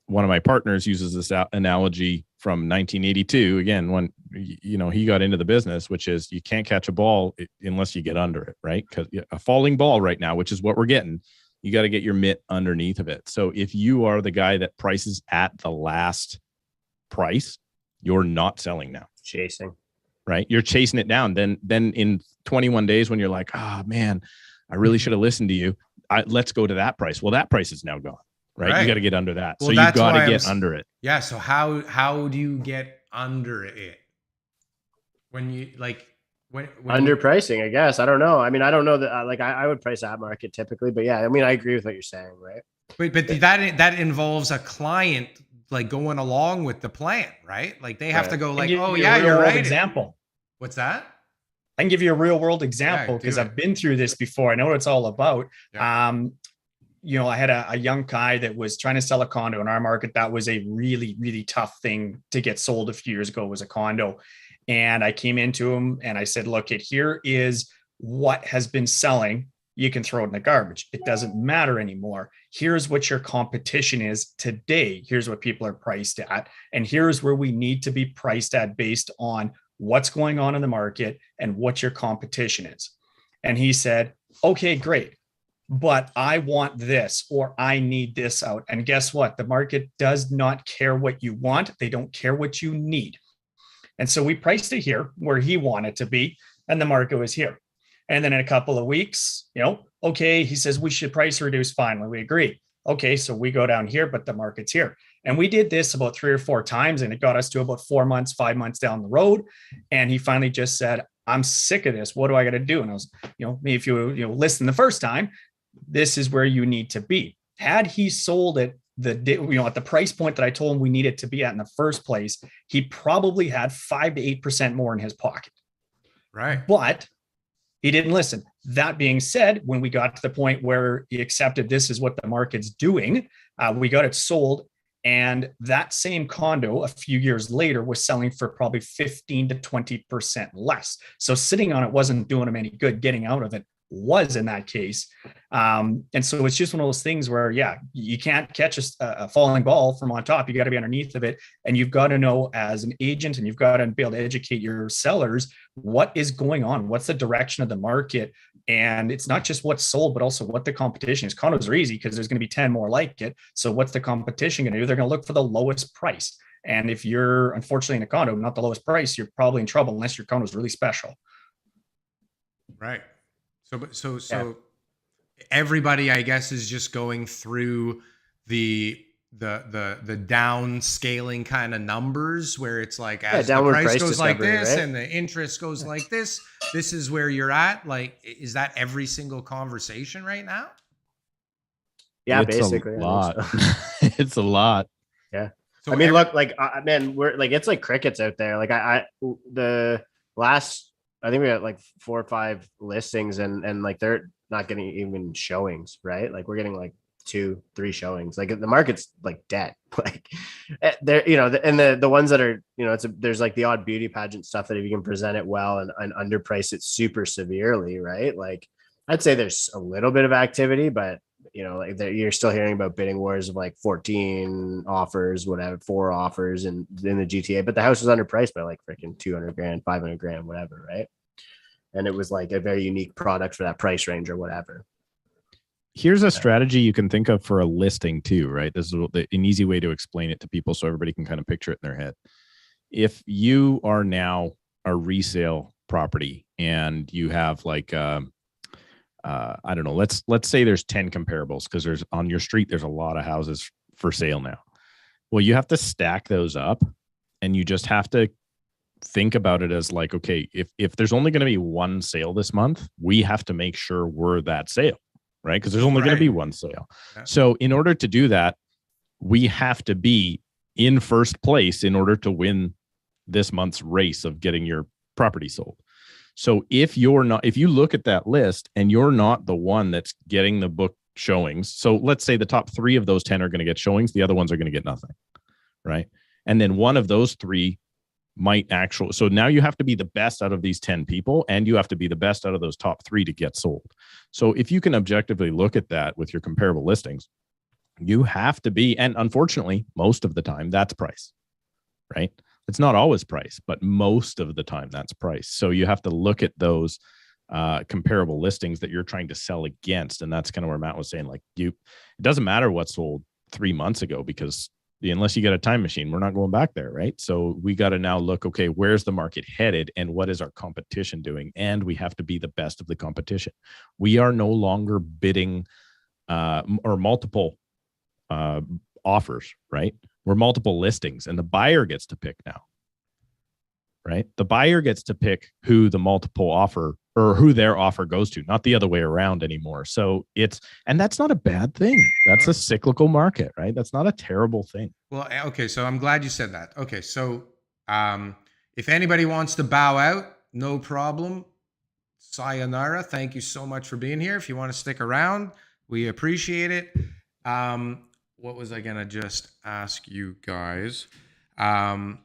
One of my partners uses this analogy from 1982, again, when, you know, he got into the business, which is you can't catch a ball unless you get under it, right? Because a falling ball right now, which is what we're getting, you got to get your mitt underneath of it. So if you are the guy that prices at the last price, you're not selling now. Chasing. Right? You're chasing it down. Then in 21 days, when you're like, oh man, I really should have listened to you. Let's go to that price. Well, that price is now gone. Right. You got to get under that. Well, so you got to get under it. Yeah. So how do you get under it? When you like when Underpricing, I guess. I don't know. I mean, I don't know that. Like, I would price at market typically, but yeah, I mean, I agree with what you're saying, right? but that involves a client like going along with the plan, right? Like they have to Right. go I can like, give oh you a yeah, real you're world right. example. What's that? I can give you a real world example do because it. I've been through this before. I know what it's all about. Yeah. I had a young guy that was trying to sell a condo in our market. That was a really, really tough thing to get sold a few years ago, was a condo. And I came into him and I said, look, here is what has been selling. You can throw it in the garbage. It doesn't matter anymore. Here's what your competition is today. Here's what people are priced at. And here's where we need to be priced at based on what's going on in the market and what your competition is. And he said, okay, great. But I want this, or I need this out. And guess what? The market does not care what you want. They don't care what you need. And so we priced it here where he wanted to be, and the market was here. And then in a couple of weeks, okay, he says we should price reduce. Finally, we agree. Okay, so we go down here, but the market's here. And we did this about 3 or 4 times, and it got us to about 4 months, 5 months down the road. And he finally just said, I'm sick of this. What do I got to do? And I was, if you listen the first time, this is where you need to be. Had he sold it at the price point that I told him we needed to be at in the first place, he probably had 5 to 8% more in his pocket. Right. But he didn't listen. That being said, when we got to the point where he accepted this is what the market's doing, we got it sold. And that same condo a few years later was selling for probably 15 to 20% less. So sitting on it wasn't doing him any good. Getting out of it was in that case. And so it's just one of those things where, you can't catch a falling ball from on top. You got to be underneath of it. And you've got to know as an agent, and you've got to be able to educate your sellers, what is going on? What's the direction of the market? And it's not just what's sold, but also what the competition is. Condos are easy because there's going to be 10 more like it. So what's the competition going to do? They're going to look for the lowest price. And if you're unfortunately in a condo, not the lowest price, you're probably in trouble unless your condo is really special. Right. So everybody, I guess, is just going through the downscaling kind of numbers where it's like, as the price goes like this, right? And the interest goes like this is where you're at. Like, is that every single conversation right now? Yeah, it's basically. A lot. So. It's a lot. Yeah. So look, like, man, we're like, it's like crickets out there. Like I think we got like 4 or 5 listings and like they're not getting even showings, right? Like we're getting like 2, 3 showings. Like the market's like dead. Like there, and the ones that are, there's like the odd beauty pageant stuff that if you can present it well and underprice it super severely, right? Like I'd say there's a little bit of activity, but like you're still hearing about bidding wars of like 14 offers, whatever, 4 offers in the GTA, but the house was underpriced by like freaking 200 grand, 500 grand, whatever. Right. And it was like a very unique product for that price range or whatever. Here's a strategy you can think of for a listing too, right? This is an easy way to explain it to people so everybody can kind of picture it in their head. If you are now a resale property and you have like, I don't know, let's say there's 10 comparables because there's on your street, there's a lot of houses for sale now. Well, you have to stack those up and you just have to think about it as like, okay, if there's only going to be one sale this month, we have to make sure we're that sale, right? Because there's only going to be one sale. Yeah. So in order to do that, we have to be in first place in order to win this month's race of getting your property sold. So if you look at that list and you're not the one that's getting the book showings, so let's say the top 3 of those 10 are going to get showings, the other ones are going to get nothing, right? And then one of those 3 might actually, so now you have to be the best out of these 10 people and you have to be the best out of those top 3 to get sold. So if you can objectively look at that with your comparable listings, you have to be, and unfortunately, most of the time that's price, right? It's not always price, but most of the time that's price. So you have to look at those comparable listings that you're trying to sell against. And that's kind of where Matt was saying, like, it doesn't matter what sold 3 months ago because unless you get a time machine, we're not going back there, right? So we got to now look, okay, where's the market headed and what is our competition doing? And we have to be the best of the competition. We are no longer bidding or multiple offers, right? We're multiple listings and the buyer gets to pick now, right? The buyer gets to pick who the multiple offer or who their offer goes to, not the other way around anymore. So and that's not a bad thing. That's a cyclical market, right? That's not a terrible thing. Well, okay. So I'm glad you said that. Okay. So if anybody wants to bow out, no problem. Sayonara. Thank you so much for being here. If you want to stick around, we appreciate it. What was I going to just ask you guys? Do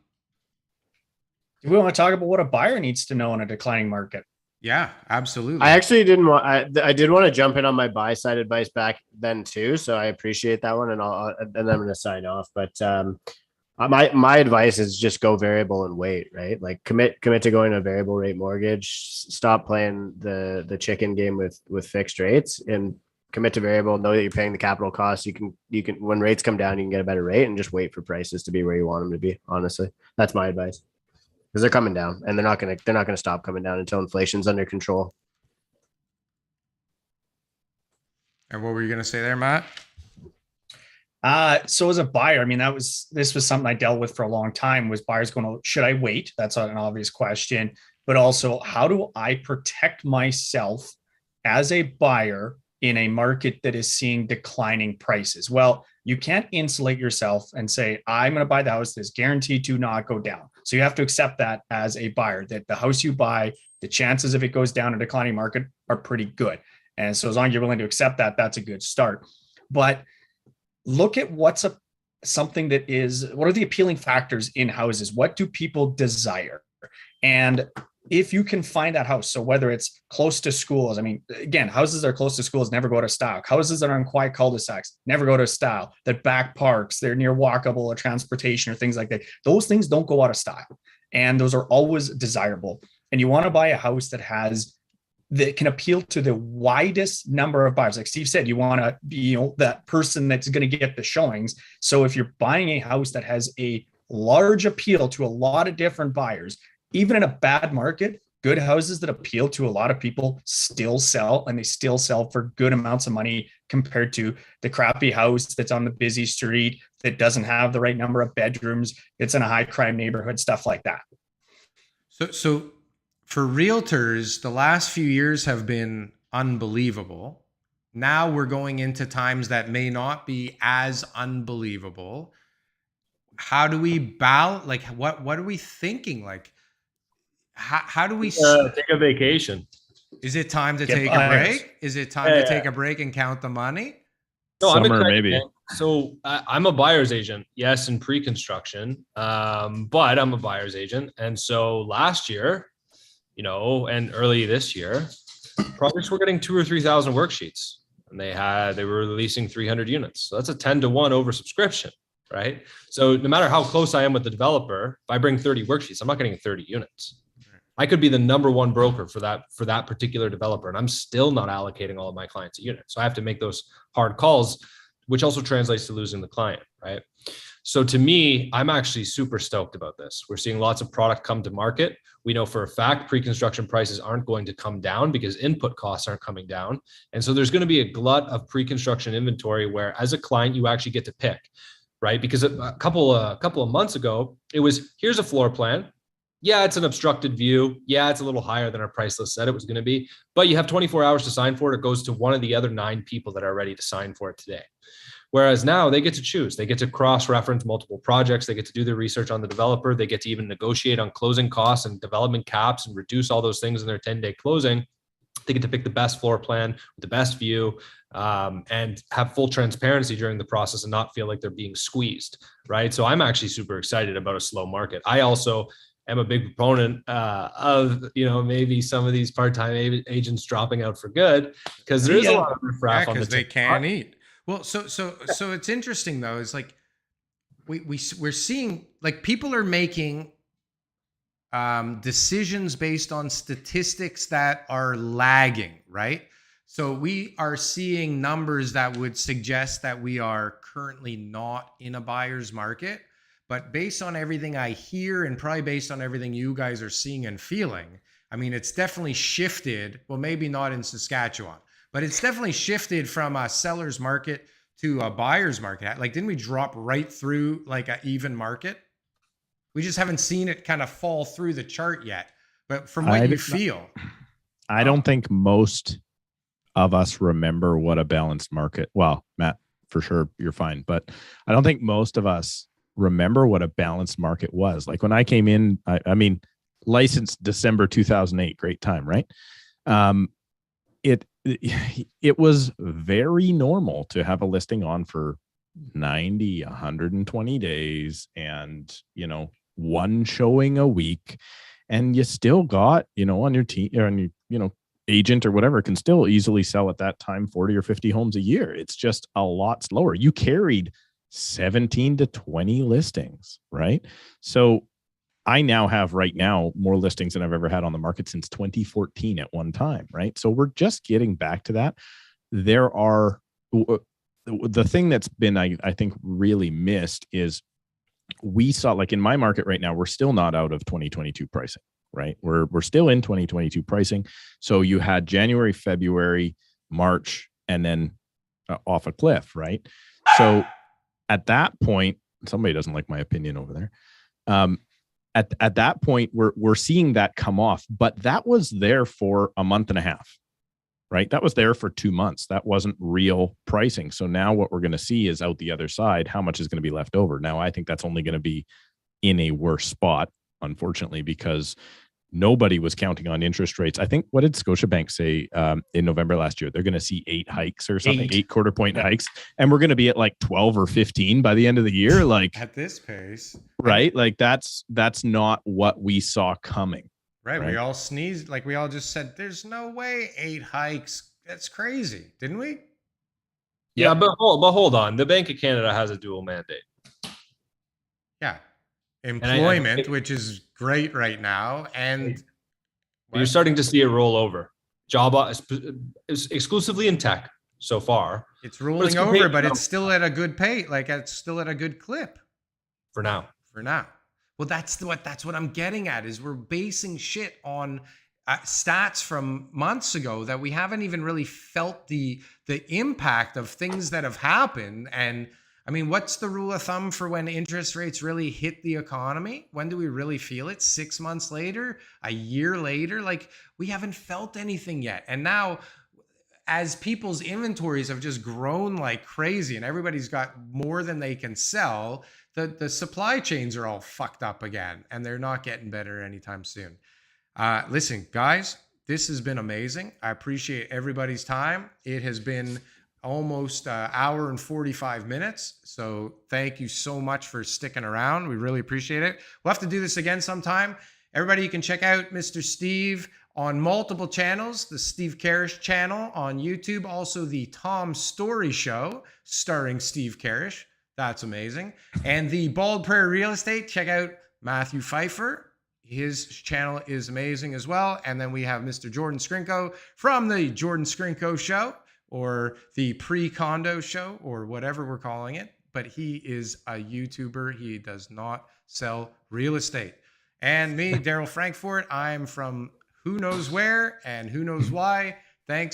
we want to talk about what a buyer needs to know in a declining market? Yeah, absolutely. I actually didn't want. I did want to jump in on my buy side advice back then too, so I appreciate that one, and I'm going to sign off. But my advice is just go variable and wait. Right, like commit to going to a variable rate mortgage. Stop playing the chicken game with fixed rates and commit to variable. Know that you're paying the capital costs. You can when rates come down, you can get a better rate, and just wait for prices to be where you want them to be. Honestly, that's my advice. Because they're coming down, and they're not gonna stop coming down until inflation's under control. And what were you gonna say there, Matt? So as a buyer, I mean, this was something I dealt with for a long time. Was buyers going, should I wait? That's an obvious question, but also how do I protect myself as a buyer in a market that is seeing declining prices? Well, you can't insulate yourself and say, I'm going to buy the house that's guaranteed to not go down. So you have to accept that as a buyer, that the house you buy, the chances if it goes down in a declining market are pretty good. And so as long as you're willing to accept that, that's a good start. But look at what are the appealing factors in houses? What do people desire? And if you can find that house, so whether it's close to schools, I mean, again, houses that are close to schools never go to style. Houses that are in quiet cul-de-sacs never go to style. That back parks, they're near walkable or transportation or things like that. Those things don't go out of style. And those are always desirable. And you want to buy a house that can appeal to the widest number of buyers. Like Steve said, you want to be, that person that's going to get the showings. So if you're buying a house that has a large appeal to a lot of different buyers, even in a bad market, good houses that appeal to a lot of people still sell, and they still sell for good amounts of money compared to the crappy house that's on the busy street that doesn't have the right number of bedrooms. It's in a high crime neighborhood, stuff like that. So for realtors, the last few years have been unbelievable. Now we're going into times that may not be as unbelievable. How do we balance? Like, what are we thinking? Like, how do we take a vacation? Is it time to take a break? Is it time to take a break and count the money? No, Summer, I'm excited, maybe. man. So I'm a buyer's agent, yes, in pre-construction, but I'm a buyer's agent. And so last year, and early this year, projects were getting 2,000 or 3,000 worksheets, and they were releasing 300 units. So that's a 10-to-1 oversubscription, right? So no matter how close I am with the developer, if I bring 30 worksheets, I'm not getting 30 units. I could be the number one broker for that particular developer, and I'm still not allocating all of my clients a unit. So I have to make those hard calls, which also translates to losing the client, right? So to me, I'm actually super stoked about this. We're seeing lots of product come to market. We know for a fact pre-construction prices aren't going to come down because input costs aren't coming down. And so there's going to be a glut of pre-construction inventory where as a client, you actually get to pick, right? Because a couple of months ago, it was, here's a floor plan. Yeah, it's an obstructed view. Yeah, it's a little higher than our price list said it was going to be, but you have 24 hours to sign for it. It goes to one of the other 9 people that are ready to sign for it today. Whereas now they get to choose. They get to cross-reference multiple projects. They get to do their research on the developer. They get to even negotiate on closing costs and development caps and reduce all those things in their 10-day closing. They get to pick the best floor plan with the best view and have full transparency during the process and not feel like they're being squeezed, right? So I'm actually super excited about a slow market. I also am a big proponent of, maybe some of these part-time agents dropping out for good because there is a lot of riffraff on because the they can't eat. Well, so it's interesting though. It's like we're seeing like people are making decisions based on statistics that are lagging, right? So we are seeing numbers that would suggest that we are currently not in a buyer's market. But based on everything I hear and probably based on everything you guys are seeing and feeling, I mean, it's definitely shifted. Well, maybe not in Saskatchewan, but it's definitely shifted from a seller's market to a buyer's market. Like, didn't we drop right through like an even market? We just haven't seen it kind of fall through the chart yet. But from what you feel, I don't think most of us remember what a balanced market. Well, Matt, for sure, you're fine. But I don't think most of us remember what a balanced market was. Like when I came in, I mean, licensed December 2008, great time, right? It was very normal to have a listing on for 90, 120 days and, one showing a week. And you still got, on your team or on your, agent or whatever can still easily sell at that time 40 or 50 homes a year. It's just a lot slower. You carried 17 to 20 listings, right? So I now have right now more listings than I've ever had on the market since 2014 at one time, right? So we're just getting back to that. There are the thing that's been, I think, really missed is we saw, like in my market right now, we're still not out of 2022 pricing, right? We're still in 2022 pricing. So you had January, February, March, and then off a cliff, right? So at that point, somebody doesn't like my opinion over there. At that point, we're seeing that come off, but that was there for a month and a half, right? That was there for 2 months. That wasn't real pricing. So now what we're going to see is out the other side, how much is going to be left over. Now, I think that's only going to be in a worse spot, unfortunately, because nobody was counting on interest rates. I think, what did Scotiabank say in November last year? They're going to see 8 hikes or something, 8 quarter point hikes. And we're going to be at like 12 or 15 by the end of the year. Like at this pace, right? Like that's not what we saw coming. Right. We all sneezed. Like we all just said, there's no way 8 hikes. That's crazy. Didn't we? Yeah, but hold on. The Bank of Canada has a dual mandate. Yeah. Employment, which is great right now. And you're starting to see it roll over. Job is exclusively in tech so far. It's rolling over, but it's still at a good pace. Like it's still at a good clip. For now. Well, that's what I'm getting at is we're basing shit on stats from months ago that we haven't even really felt the impact of things that have happened. And I mean, what's the rule of thumb for when interest rates really hit the economy? When do we really feel it? 6 months later, a year later? Like we haven't felt anything yet. And now as people's inventories have just grown like crazy and everybody's got more than they can sell, the supply chains are all fucked up again and they're not getting better anytime soon. Listen, guys, this has been amazing. I appreciate everybody's time. It has been almost an hour and 45 minutes. So thank you so much for sticking around. We really appreciate it. We'll have to do this again sometime. Everybody, you can check out Mr. Steve on multiple channels, the Steve Karrash channel on YouTube, also the Tom Story Show starring Steve Karrash. That's amazing. And the Bald Prairie Real Estate, check out Matthew Pfeifer. His channel is amazing as well. And then we have Mr. Jordan Skrinko from the Jordan Skrinko Show, or the Pre-Condo Show, or whatever we're calling it. But he is a YouTuber. He does not sell real estate. And me, Darryl Frankfort, I'm from who knows where and who knows why. Thanks.